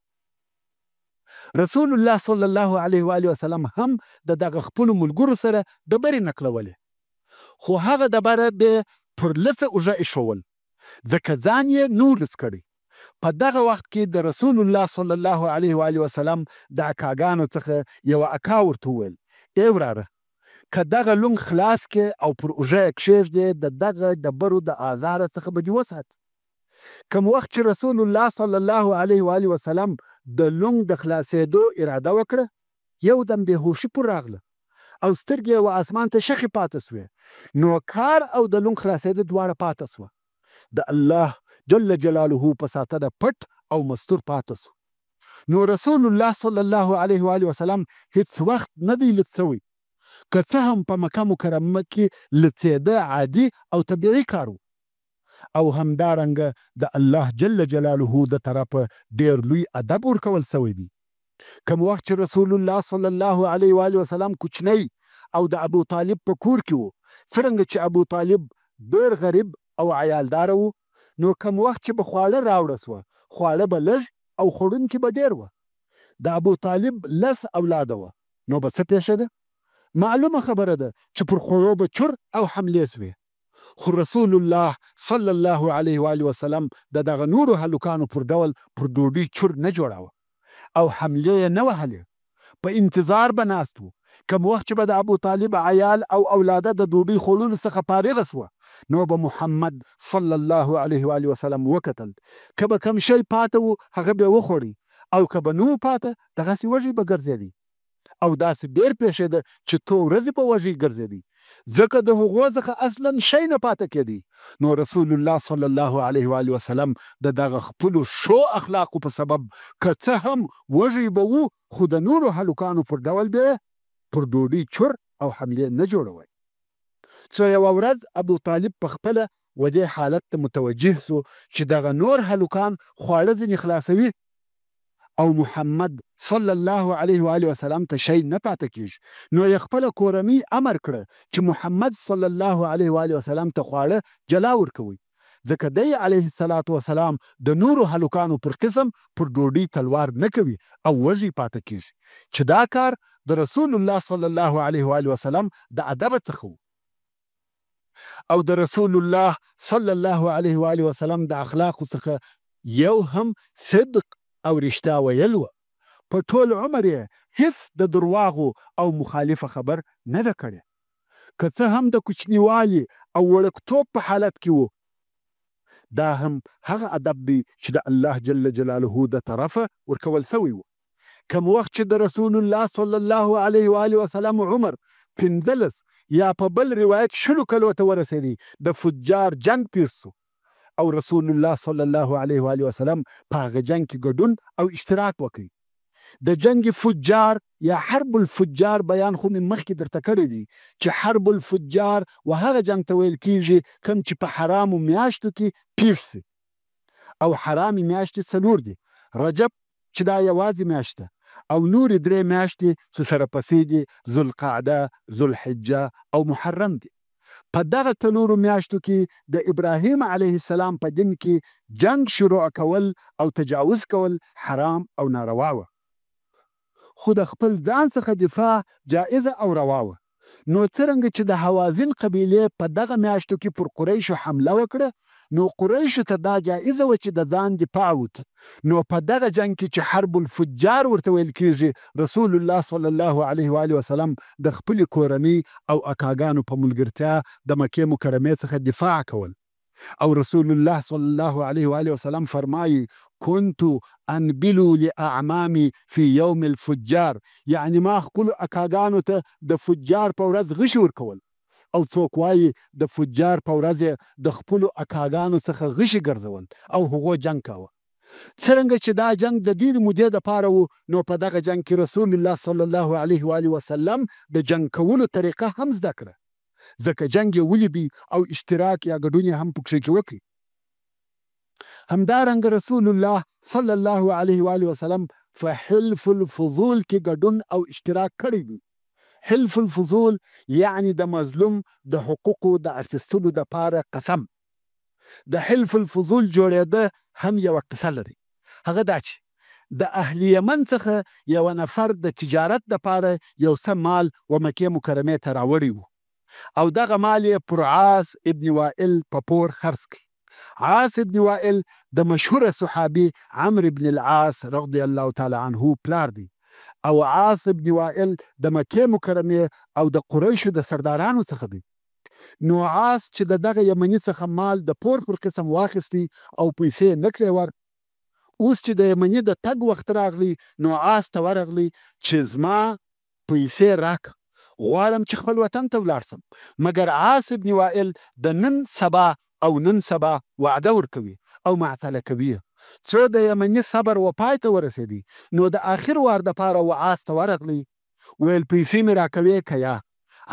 رسول الله صلی الله علیه و آله وسلم هم د دغه خپلو ملګرو سره ډبرې نقلولې خو هغه ډبره به یې پر لڅه اوږه ایښول ځکه ځان یې نو لڅ کړی. په دغه وخت کې د رسول الله صلی الله علیه و آله وسلم د اکاګانو څخه یوه اکا ورته وویل ای وراره که دغه لونګ خلاص کې او پر اوږه یې کښېږدې د دغه ډبرو د آزاره څخه به دې وسات. کم وخت چې رسول الله صلی الله علیه و آله وسلم د لونګ د خلاصېدو اراده وکړه یو دم بېهوشي پر راغله او سترګې یې و اسمان ته شخې پاته سوې. نو کار او د لونګ خلاصېده دواړه پاته سوه. د الله جل جلاله په ساتنه پټ او مستور پاته سو. نو رسول الله صلی الله علیه و آله وسلم هیڅ وخت نه دی لڅ سوی که څه هم په مکه مکرمه کې لڅېده عادي او طبیعي کار و او همدارنګه د الله جل جلاله د طرفه ډېر لوی ادب ورکول سوی دی. کوم وخت چې رسول الله صلی الله علیه و آله وسلم کوچنی او د ابو طالب په کور کې و څرنګه چې ابو طالب ډېر غریب او عیالداره و نو کم وخت چې به خواړه راوړه سوه خواړه به لږ او خوړونکي به ډېر وه. د ابو طالب 10 اولاده وه نو به څه پېښېده؟ معلومه خبره ده چې پر خوړو به چور او حملې سوې. خو رسول الله صلی الله علیه و آله وسلم د دغه نورو هلکانو پر ډول پر ډوډۍ چور نه جوړاوه او حملې یې نه وهلې. په انتظار به ناست و. کم وخت چې به د ابو طالب عیال او اولاده د ډوډۍ خوړلو څخه فارغه سوه نو به محمد صلی الله علیه و آله وسلم وکتل که به کم شی پاته و هغه به یې وخوړی او که به نه و پاته دغسې وږی به ګرځېدی او داسې ډېر پیښېده چې څو ورځې په وږي ګرځېدی، ځکه د هغو څخه اصلا شی نه پاته کېدی. نو رسول الله صلی الله علیه و آله وسلم د دغه خپلو ښو اخلاقو په سبب که څه هم وږی به وو، خو د نورو هلکانو پر ډول به پر ډوډۍ چور او حملې نه جوړوئ. څو یوه ورځ ابو طالب په خپله و دې حالت ته متوجه سو چې دغه نور هلکان خواړه ځینې خلاصوي او محمد صلی الله علیه و آله وسلم ته شی نه پاته کېږي. نو یې خپله کورنۍ امر کړه چې محمد صلی الله علیه و آله وسلم ته خواړه جلا ورکوئ، ځکه دی علیه الصلاة وسلام د نورو هلکانو پر قسم پر ډوډۍ تلوار نه کوي او وږي پاته کېږي، چې دا کار د رسول الله صلی الله علیه و آله وسلم د ادبه څخه و او د رسول الله صلی الله علیه و آله وسلم د اخلاقو څخه یو هم صدق او رښتیا ویل وه. په ټول عمر یې هیڅ د درواغو او مخالفه خبر نه ده کړې، که څه هم د کوچنیوالي او وړکتوب په حالت کې و. دا هم هغه ادب دی چې د الله جل جلاله د طرفه ورکول سوی و. کم وخت چې د رسول الله صلی الله علیه و آله وسلم عمر 15 یا په بل روایت 20 کلو ته ورسېدی، د فجار جنگ پیر سو او رسول الله صلی الله علیه و آله وسلم په هغه جنگ کې ګډون او اشتراک وکړي. د جنگ فجار یا حرب الفجار بیان خو مې مخکې درته کړی دی چې حرب الفجار و هغه جنگ ته ویل کیږي کوم چې په حرامو میاشتو کې پیښ سي. او حرامې میاشتې 4 دي: رجب چې دا یوازې میاشت ده، او نورې 3 میاشتې چې سره پسې دي ذوالقعده، ذوالحجه او محرم دي. په دغه 4 میاشتو کې د ابراهیم علیه السلام په دین کې جنگ شروع کول او تجاوز کول حرام او ناروا وه، خو د خپل ځان څخه دفاع جایزه او روا وه. نو څرنګه چې د حوازن قبیلې په دغه میاشتو کې پر قریشو حمله وکړه، نو قریشو ته دا جایزه وه چې د ځان دفاع وکړي. نو په دغه جنگ کې چې حرب الفجار ورته ویل کېږي، رسول الله صلی الله علیه و آله وسلم د خپلې کورنۍ او اکاګانو په ملګرتیا د مکې مکرمې څخه دفاع کول. او رسول الله صلی الله علیه و آله وسلم فرمایي: كنت انبلو لاعمامي في يوم الفجار، یعنی ما خپلو اکاګانو ته د فجار په ورځ غشي ورکول. او څوک وایي د فجار په ورځ د خپلو اکاګانو څخه غشي ګرځول او هغو جنګ کاوه. څرنګه چې دا جنگ د ډېرې مودې دپاره و، نو په دغه جنگ کې رسول الله صلی الله علیه و آله وسلم د جنگ کولو طریقه هم زده کړه، ځکه جنگ یې ولیدی او اشتراک یا ګډون یې هم پکښې کې وکړي. همدارنګه رسول الله صلی الله علیه و آله وسلم په حلف الفضول کې ګډون او اشتراک کړی دی. حلف الفضول یعنی د مظلوم د حقوقو د اخیستلو دپاره قسم. د حلف الفضول جوړېده هم یوه قصه لري، هغه دا چې د اهل یمن څخه یو نفر د تجارت دپاره یو څه مال و مکې مکرمې ته راوړی و، او دغه مال یې پر عاص ابن وائل په پور خرڅ کړي. عاص ابن وائل د مشهوره صحابي عمرو بن العاص رضی الله تعالی عنه پلار دی، او عاص ابن وائل د مکې مکرمې او د قریشو د سردارانو څخه دی. نو عاص چې د دغه یمني څخه مال د پور پر قسم واخیستی او پیسې یې نه کړې ور، اوس چې د یمني د تګ وخت راغلی، نو عاص ته ورغلی چې زما پیسې راکړه، غواړم چې خپل وطن ته ولاړ سم. مګر عاص ابن وائل د نن سبا وعده ورکوي او معطله کوي. څو د یمني صبر و پای ته ورسېدی، نو د آخر وار دپاره و عاص ته ورغلی، ویل پیسې مې راکوې که یا؟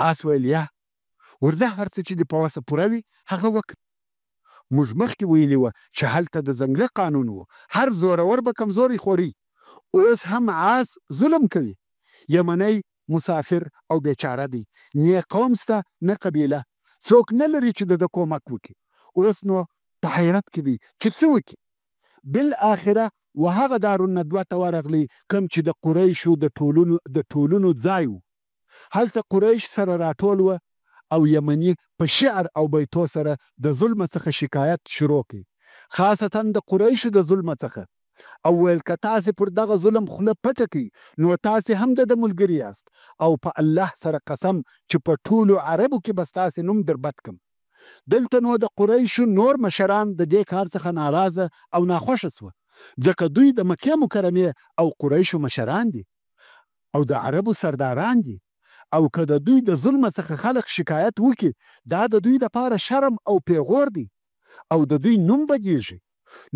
عاص ویل یا. ورځه هر څه چې دې په وسه پوره وي هغه وکړه. موږ مخکې ویلي وه چې هلته د ځنګله قانون و، هر زورور به کمزوری خوري. اوس هم عاص ظلم کوي. یمنی مسافر او بیچاره دی، نه قوم سته نه قبیله، څوک نه لري چې د کومک وکړي. اوس نو په حیرت کې دی چې څه وکړي. بالاخره و هغه دارالندوه ته ورغلی کوم چې د قریشو د ټولونو ځای و. هلته قریش سره راټول وه او یمني په شعر او بیتو سره د ظلم څخه شکایت شروع کړي، خاصتا د قریشو د ظلم څخه، او ویل که تاسې پر دغه ظلم خوله پټه کړي نو تاسې هم د ملګري یاست، او په الله سره قسم چې په ټولو عربو کې به ستاسې نوم در بد کړم. دلته نو د قریشو نور مشران د دې کار څخه ناراضه او ناخوښه سوه، ځکه دوی د مکې مکرمې او قریشو مشران دي. او د عربو سرداران دي، او که د دوی د ظلمه څخه خلک شکایت وکړي دا د دوی دپاره شرم او پیغور دی او د دوی نوم بدیږي.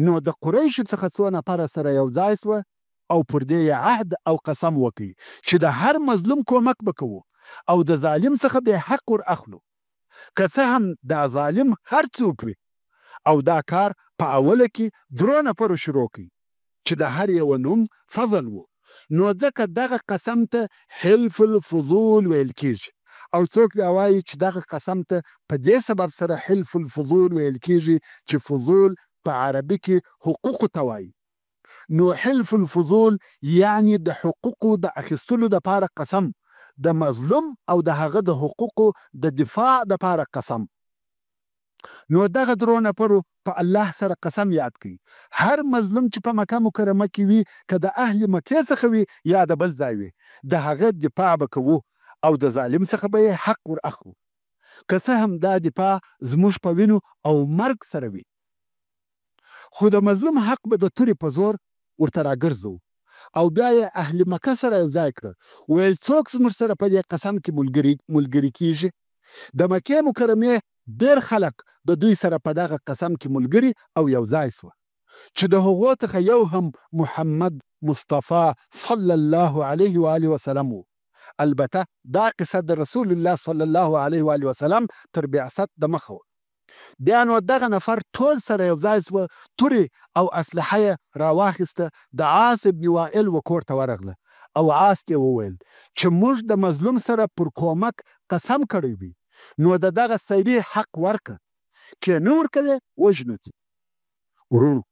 نو د قریشو څخه څو نفره سره یو ځای سوه او پر دې یې عهد او قسم وکړي چې د هر مظلوم کومک به کوو او د ظالم څخه بې حق ور اخلو، که څه هم دا ظالم هر څوک وي. او دا کار په اوله کې 3 نفرو شروع کړي چې د هر یوه نوم فضل و. نو ځکه دغه قسم ته حلف الفضول ویل کیږي، او څوک بیا وایي چې دغه قسم ته په دې سبب سره حلف الفضول ویل کیږي چې فضول په عربي کې حقوقو ته وایي. نو حلف الفضول یعنی د حقوقو د اخیستلو دپاره قسم، د مظلوم او د هغه د حقوقو د دفاع دپاره قسم. نو دغه 3 نفرو په الله سره قسم یاد کړي هر مظلوم چې په مکه مکرمه کې وي، که د اهل مکې څخه وي یا د بل ځای وي، د هغه دفاع به کوو او د ظالم څخه به یې حق ور اخلو، که څه هم دا دفاع زموږ په وینو او مرګ سره وي. خو د مظلوم حق به د تورې په زور ورته راګرځو. او بیا یې اهل مکه سره یو ځای کړه، ویل څوک زموږ سره په دې قسم کې ملګري کیږي. د مکې مکرمې ډېر خلک د دوی سره په دغه قسم کې ملګري او یو ځای سوه چې د هغو څخه یو هم محمد مصطفی صلی الله علیه و آله وسلم و. البته دا قصه د رسول الله صلی الله علیه و آله وسلم تر بعثت د مخه وه. بیا نو دغه نفر ټول سره یو ځای سوه، تورې او اسلحه یې راواخیسته، د عاص بن وائل و کور ته ورغله او عاص ته وویل چې موږ د مظلوم سره پر کومک قسم کړی وي، نو د دغه سړي حق ورکه، که نه ورکوې وژنو دې. ورونو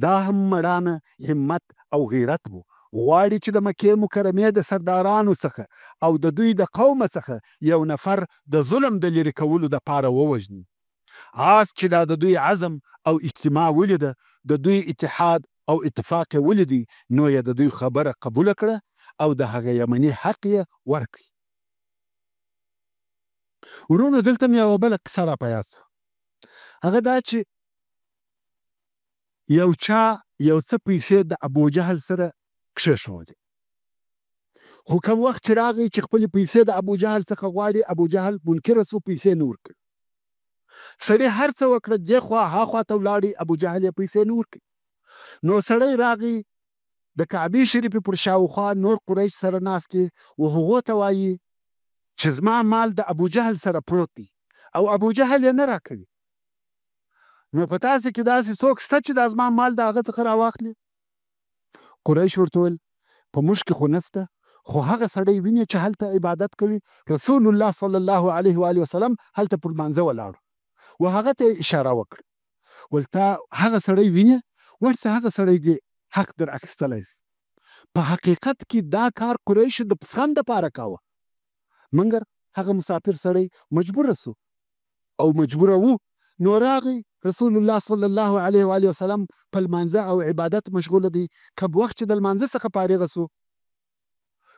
دا هم مړانه، همت او غیرت و. غواړي چې د مکې مکرمې د سردارانو څخه او د دوی د قومه څخه یو نفر د ظلم د لرې کولو دپاره ووژني. عاص چې دا د دوی عزم او اجتماع ولیده، د دوی اتحاد او اتفاق یې ولیدی، نو یې د دوی خبره قبوله کړه او د هغه یمني حق یې ورکړي. ورونو دلته مې یوه بله قصه را په یاد شوه، هغه دا چې یو چا یو څه پیسې د ابوجهل سره کښېښودې، خو کوم وخت چې راغی چې خپلې پیسې د ابوجهل څخه غواړي، ابوجهل منکره سو، پیسې نه ورکړي. سړی هر څه وکړه، دې خوا ها خوا ته ولاړی، ابوجهل یې پیسې نه ورکړي. نو سړی راغی د کعبې شریفې پر شاوخوا نور قریش سره ناست دي و هغو ته وایي چې زما مال د ابوجهل سره پروت دی او ابوجهل یې نه راکوي. نو په تاسې کې داسې څوک شته چې دا زما مال د هغه څخه راواخلي؟ قریش ورته وویل په موږ کې خو نسته، خو هغه سړی ویني چې هلته عبادت کوي. رسول الله صلی الله علیه و آله وسلم هلته پر لمانځه ولاړو و هغه ته اشاره وکړه، ول تا هغه سړی ویني؟ ورڅه هغه سړی دې حق در اخیستلی سي. په حقیقت کې دا کار قریشو د پسخند دپاره کاوه، مګر هغه مسافر سړی مجبوره سو او مجبوره و. نو راغی رسول الله صلی الله علیه و آله وسلم په لمانځه او عبادت مشغوله دی، کب وخت چې د لمانځه څخه فارغه سو،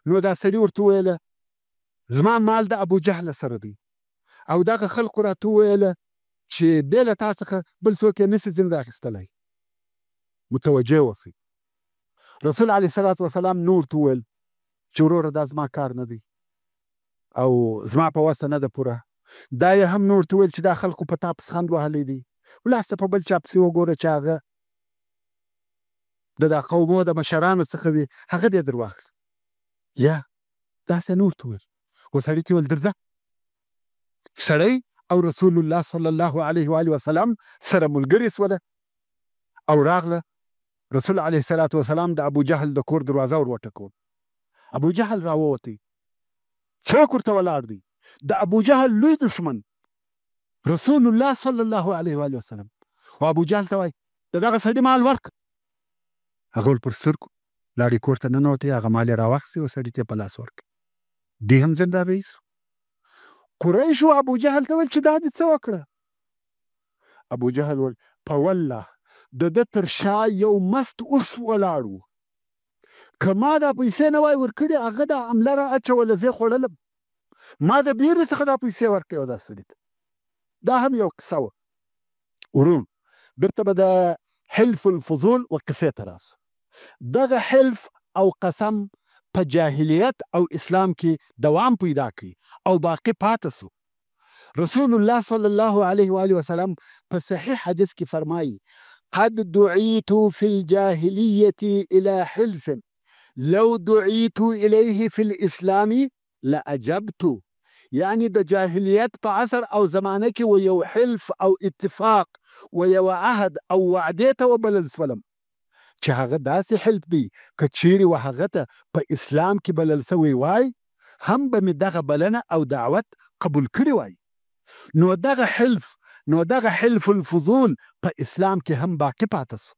نو دا سړي ورته وویله زما مال د ابوجهل سره دی او دغه خلقو راته وویله چې بې له تا څخه بل څوک یې نسي ځینې راخیستلی. متوجه اوسئ. رسول علیه الصلاة وسلام نور ورته وویل چې وروره دا زما کار نه دی او زما په وسه نه ده پوره. دا یې هم نور ورته وویل چې دا خلقو په تا پسخند وهلی دی، ولاړ په بل چا پسې وګوره چې هغه د دا قومو د مشرانو څخه وي، هغه دې در واخلي. یا داسې نور ورته وویل. و سړي ته ویل درځه. سړی او رسول الله صلی الله علیه و آله وسلم سره ملګري سوله او راغله. رسول علیه الصلاة وسلام د ابوجهل د کور دروازه ور وټکول. ابوجهل راووتی. څوک ورته ولاړ دی؟ د ابوجهل لوی دشمن رسول الله صلی الله علیه و آله وسلم. و ابوجهل ته وایي د دغه سړي مال ورکړه. هغه ول پر سترګو لاړې کور ته ننوتی، هغه مال یې راواخیستې او سړي ته یې په لاس ورکړ. دی هم زندابه سو. قریشو ابوجهل ته ویل چې دا دې څه وکړه؟ ابوجهل ویل په والله د ده تر شا یو مست اوښ ولاړ و، که ما دا پیسې نه وای ورکړې هغه دا حمله را اچوله، زه یې خوړلم. ما د بیرې څخه دا پیسې ورکړې او دا سړي ته. دا هم یو قصه وه. ورون بیرته به د حلف الفضول و قصې ته راسو. دغه حلف او قسم په جاهلیت او اسلام کې دوام پیدا کړي او باقی پاتې سو. رسول الله صلی الله علیه و آله وسلم په صحیح حدیث کې فرمایي قد دعیت فی الجاهلیة الى حلف لو دعیت الیه فی الاسلام لأجبت. یعنی د جاهلیت په عصر او زمانه کې و یو حلف او اتفاق و یو عهد او وعدې ته وبلل سولم چې هغه داسې حلف دی که چیرې و هغه ته په اسلام کې بلل سوی وای هم به مې دغه بلنه او دعوت قبول کړی وای. نو دغه حلف الفضول په اسلام کې هم باقی پاتې سو.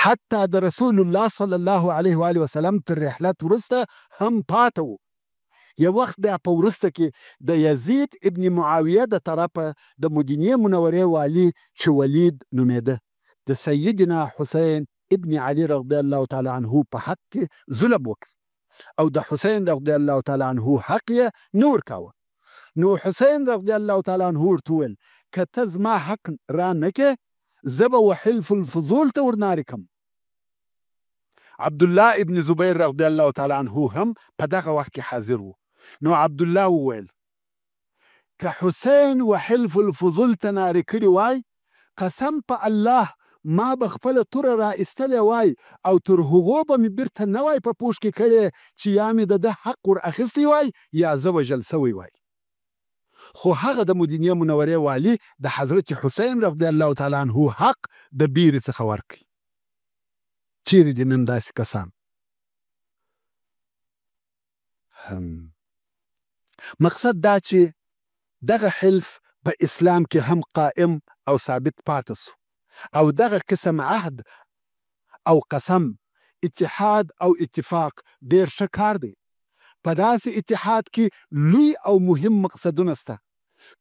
حتی د رسول الله صلی الله علیه و آله وسلم تر رحلت وروسته هم پاتې و. یو وخت بیا په وروسته کې د یزید ابن معاویه د طرفه د مدینې منورې والي چې ولید نومېده د سیدنا حسین ابن علي رضی الله تعالی عنه په حق کې ظلم وکړ او د حسین رضی الله تعالی عنه حق یې نه ورکاوه. نو حسین رضی الله تعالی عنه ورته وویل که ته زما حق را نه کې زه به حلف الفضول ته ورنارې کم. عبدالله ابن زبیر رضی الله تعالی عنه هم په دغه وخت کې حاضر و. نو عبدالله وویل که حسین و حلف الفضول ته نارې کړي وای قسم په الله ما به خپله توره را ایستلی وای او تر هغو به مې بیرته نه وای په پوښ کې کړی چې یا مې د ده حق ور اخیستی وای یا زه وژل سوی وای. خو هغه د مدینې منورې والي د حضرت حسین رضی الله تعالی عنه حق د بیرې څخه ورکړي. چیرې دي نن داسې کسان؟ مقصد دا چې دغه حلف په اسلام کې هم قائم او ثابت پاتې سو او دغه قسم عهد او قسم اتحاد او اتفاق ډېر ښه کار دی. په داسې اتحاد کې لوی او مهم مقصدونه سته.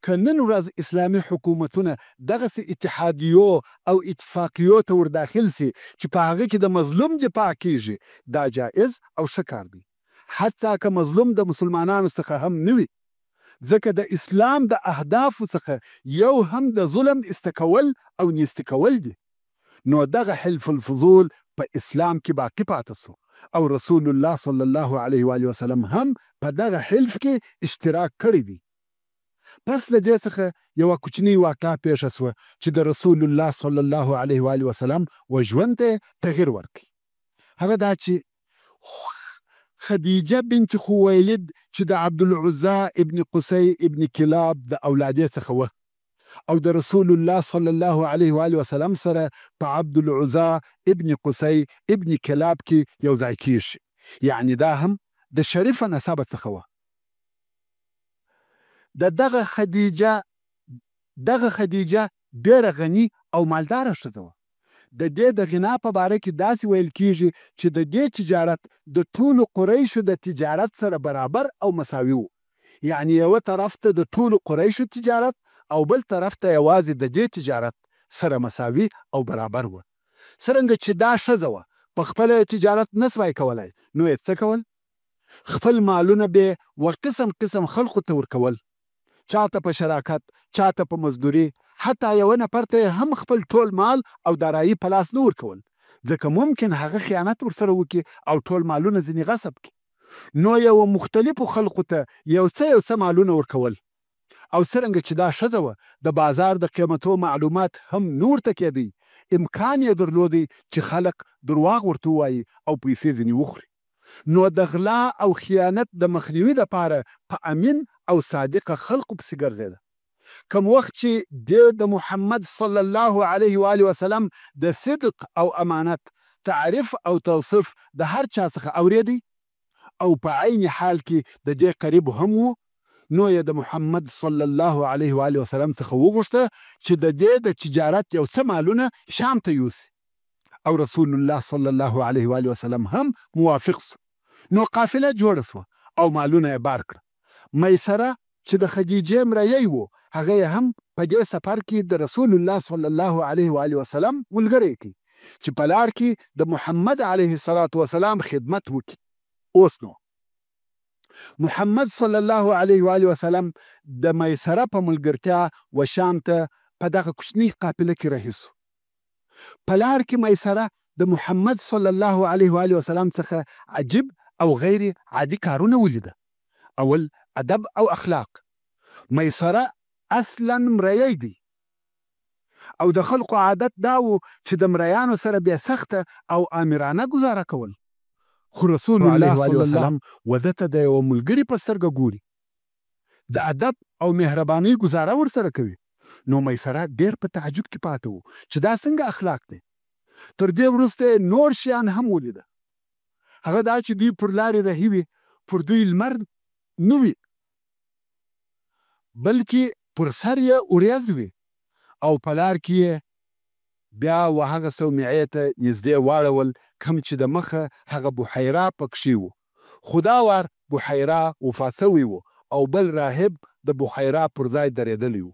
که نن ورځ اسلامي حکومتونه دغسې اتحادیو او اتفاقیو ته ورداخل سي چې په هغه کې د مظلوم دفاع کیږي دا جایز او ښه کار دی. حتی که مظلوم د مسلمانانو څخه هم نه وي ځکه د اسلام د اهدافو څخه یو هم د ظلم استکول او نیستي کول دي. نو دغه حلف الفضول په اسلام کې باقی پاتې سو او رسول الله صلی الله علیه و آله وسلم هم په دغه حلف کې اشتراک کړی دی. پس له دې څخه یوه کوچنۍ واقعه پیښه سوه چې د رسول الله صلی الله علیه و آله وسلم و ژوند ته تغییر ورکړي. هغه دا چې خدیجه بنت خویلد چې د عبدالعزا ابن قصی ابن کلاب د اولادې څخه وه او د رسول الله صلی الله علیه و آله وسلم سره په عبدالعزا ابن قصی ابن کلاب کې یو ځای کیږي. یعنی دا هم د شریفه نسبه څخه وه. دغه خدیجه ډېره غني او مالداره ښځه وه. د دې د غنا په باره کې داسې ویل کیږي چې د دې تجارت د ټولو قریشو د تجارت سره برابر او مساوي و. یعنی یوه طرف ته د ټولو قریشو تجارت او بل طرف ته یوازې د دې تجارت سره مساوي او برابر و. څرنګه چې دا ښځه وه په خپله تجارت نه سوای کولی نو یې څه کول؟ خپل مالونه به و قسم قسم خلقو ته ورکول. چاته په شراکت، چاته په مزدوري، حتی یو نفر ته هم خپل ټول مال او دارایی په لاس نه ورکول ځکه ممکن هغه خیانت ورسره وکړي او ټول مالونه ځینې غصب کړي. نو یو مختلفو خلقو ته یو څه مالونه ورکول. او څرنګه چې دا ښځه وه د بازار د قیمتو معلومات هم نه ورته کېدی امکان یې درلودی چې خلق درواغ ورته ووایي او پیسې ځینې وخوري. نو د غلا او خیانت د مخنیوي دپاره په امین او صادقه خلقو پسې ګرځېده. کوم وخت چې د محمد صلی الله علیه و آله وسلم د صدق او امانت تعریف او توصیف د هر چا څخه اورېدی او په عین حال کې د دې قریب هم و نو یې د محمد صلی الله علیه و آله وسلم څخه وغوښته چې د دې د تجارت یو څه مالونه شام ته یوسي او رسول الله صلی الله علیه و آله وسلم هم موافق سو. نو قافله جوړه سوه او مالونه یې بار کړه. میسره چې د خدیجې مریی و هغه یې هم په دې سفر کې د رسول الله صلی الله علیه و آله وسلم ملګری کړي چې په لار کې د محمد علیه الصلاة وسلام خدمت وکړي. اوس نو محمد صلی الله علیه و آله وسلم د میسره په ملګرتیا و شام ته په دغه کوچنۍ قافله کې رهي سو. په لار کې میسره د محمد صلی الله علیه و آله وسلم څخه عجیب او غیر عادي کارونه ولیده. اول ادب او اخلاق. میسره اصلا مریی دی او د خلکو عادت دا و چې د مریانو سره بیا سخته او آمرانه ګزاره کول. خو رسول الله صلی الله علیه وسلم وده ته د یوه ملګري په سترګه ګوري، د ادب او مهربانۍ ګزاره ورسره کوي. نو میسره ډېر په تعجب کې پاته و چې دا څنګه اخلاق دی. تر دې وروسته نور شیان هم ولیده. هغه دا چې دوی پر لارې رهي وي، پر دوی لمر نه وي بلکې پر سر یې وریځ وي او په لار کې یې بیا هغه صومعې ته نږدې واړول کوم چې د مخه هغه بحیرا پکښې و. خو دا وار بحیرا وفات سوی و او بل راهب د بحیرا پر ځای درېدلی و.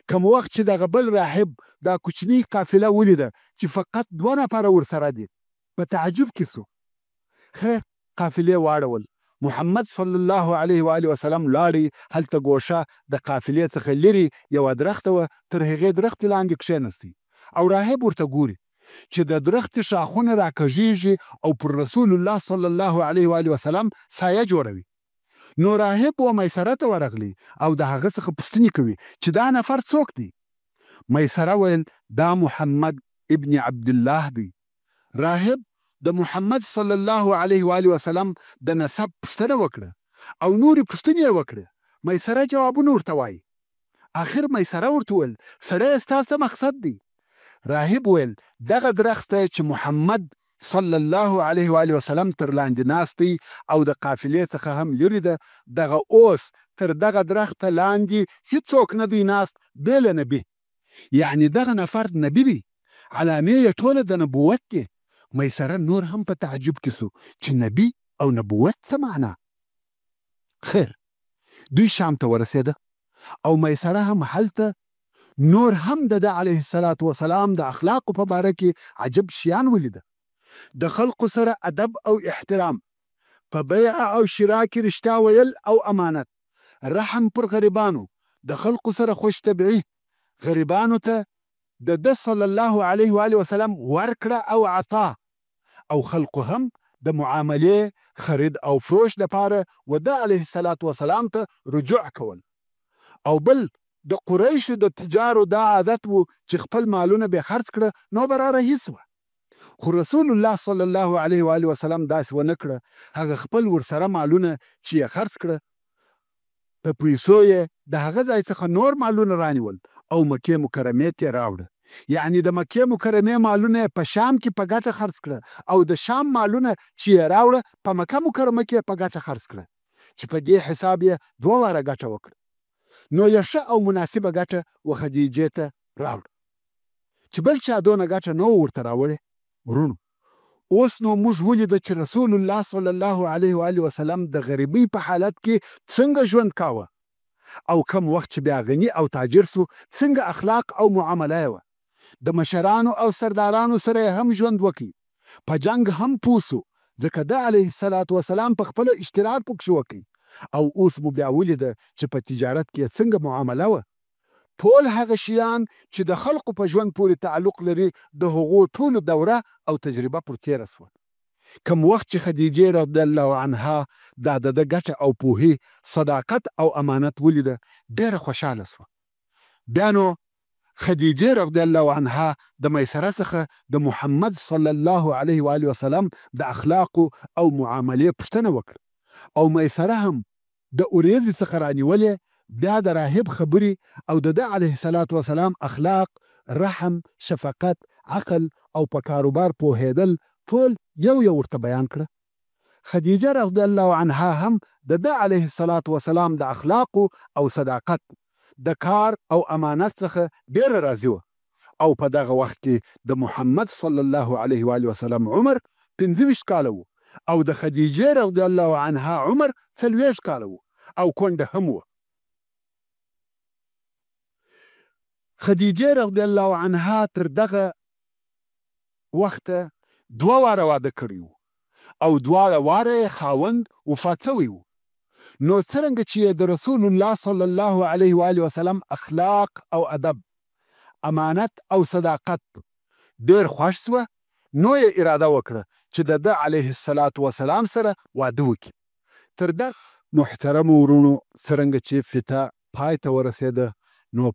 کوم وخت چې دغه بل راهب دا کوچنۍ قافله ولیده چې فقط 2 نفره ورسره دي، په تعجب کې سو. خیر قافلې واړول. محمد صلی الله علیه و آله وسلم لاړې. هلته ګوشه د قافلې څخه لرې یوه درخته وه، تر هغې درختې لاندې کښېنستی او راهب ورته ګوري چې د درختې شاخونه راکږېږي او پر رسول الله صلی الله علیه و آله وسلم سایه جوړوي. نو راهب و میسره ته ورغلی او د هغه څخه پوښتنې کوي چې دا نفر څوک دی. میسره ویل دا محمد ابن عبدالله دی. راهب د محمد صلی الله علیه و آله وسلم د نسب پوښتنه وکړه او نورې پوښتنې یې وکړه. میسره جوابونه ورته وایي. آخر میسره ورته ویل سړی ستا څه مقصد دی؟ راهب ویل دغه درخت چې محمد صلی الله علیه و آله وسلم تر لاندې ناست دی او د قافلې څخه هم لرې ده، دغه اوس تر دغه درخته لاندې هیڅوک نه دی ناست بې له نبي. یعنې دغه نفر نبي دی، علامې یې ټوله د نبوت دی. میسره نور هم په تعجب کې سو چې نبي او نبوت څه معنا. خیر دوی شام ته ورسېده او میسره هم هلته نور هم د ده علیه الصلاة وسلام د اخلاقو په باره کې عجب شیان ولیده. د خلقو سره ادب او احترام، په بیع او شرا کې رښتیا ویل او امانت، رحم پر غریبانو، د خلقو سره خوش طبعي، غریبانو ته د ده صلی الله علیه و آله وسلم ورکړه او عطا، او خلقو هم د معاملې خرید او فروش لپاره و ده علیه الصلاة وسلام ته رجوع کول. او بل د قریشو د تجارو دا عادت و چې خپل مالونه به خرڅ کړه نو به را رهي سوه. خو رسول الله صلی الله علیه و آله وسلم داسې ونه کړه. هغه خپل ورسره مالونه چې یې خرڅ کړه په پیسو یې د هغه ځای څخه نور مالونه رانیول او مکې مکرمې ته یې راوړه. یعنې د مکې مکرمې مالونه یې په شام کې په ګټه خرڅ کړه او د شام مالونه چې یې راوړه په مکه مکرمه کې په ګټه خرڅ کړه، چې په دې حساب یې 2 واره ګټه وکړه. نو یې ښه او مناسبه ګټه و خدیجې ته راوړه چې بل چا دونه ګټه نه ورته راوړې. ورونو اوس نو موږ ولیده چې رسول الله صلی الله علیه و آله وسلم د غریبۍ په حالت کې څنګه ژوند کاوه او کم وخت چې بیا غني او تاجر سو څنګه اخلاق او معامله یې وه. د مشرانو او سردارانو سره یې هم ژوند وکړي، په جنگ هم پوه سو ځکه ده علیه الصلاة وسلام په خپله اشتراک پکښې وکړي. او اوس مو بیا ولیده چې په تجارت کې څنګه معامله وه. ټول هغه شیان چې د خلقو په ژوند پورې تعلق لري د هغو ټولو دوره او تجربه پر تېره سوه. کم وخت چې خدیجې رضی الله عنها دا د ده ګټه او پوهې، صداقت او امانت ولیده ډېره خوشحاله سوه. بیا نو خدیجې رضی الله عنها د میسره څخه د محمد صلی الله علیه و آله وسلم د اخلاقو او معاملې پوښتنه وکړه او میسره هم د اوریځې څخه رانیولې. بیا د راهب خبرې او د ده علیه الصلاة وسلام اخلاق، رحم، شفقت، عقل او په کاروبار پوهېدل ټول یو یو ورته بیان کړه. خدیجه رضی الله عنها هم د ده علیه الصلاة وسلام د اخلاقو او صداقت، د کار او امانت څخه ډېره راضي وه. او په دغه وخت کې د محمد صلی الله علیه و آله وسلم عمر 25 کاله و او د خدیجې رضی الله عنها عمر 40 کاله و او کونډه هم وه. خدیجې رضی الله عنها تر دغه وخته 2 واره واده کړی و او 2 واره یې خاوند وفات سوی و. نو څرنګه چې د رسول الله صلی الله علیه و آله وسلم اخلاق او ادب، امانت او صداقت ډېر خوښ سوه، نو یې اراده وکړه چې د ده علیه السلام سره واده وکړي. تر ده محترمو ورونو څرنګه چې فته پای ته ورسېده نو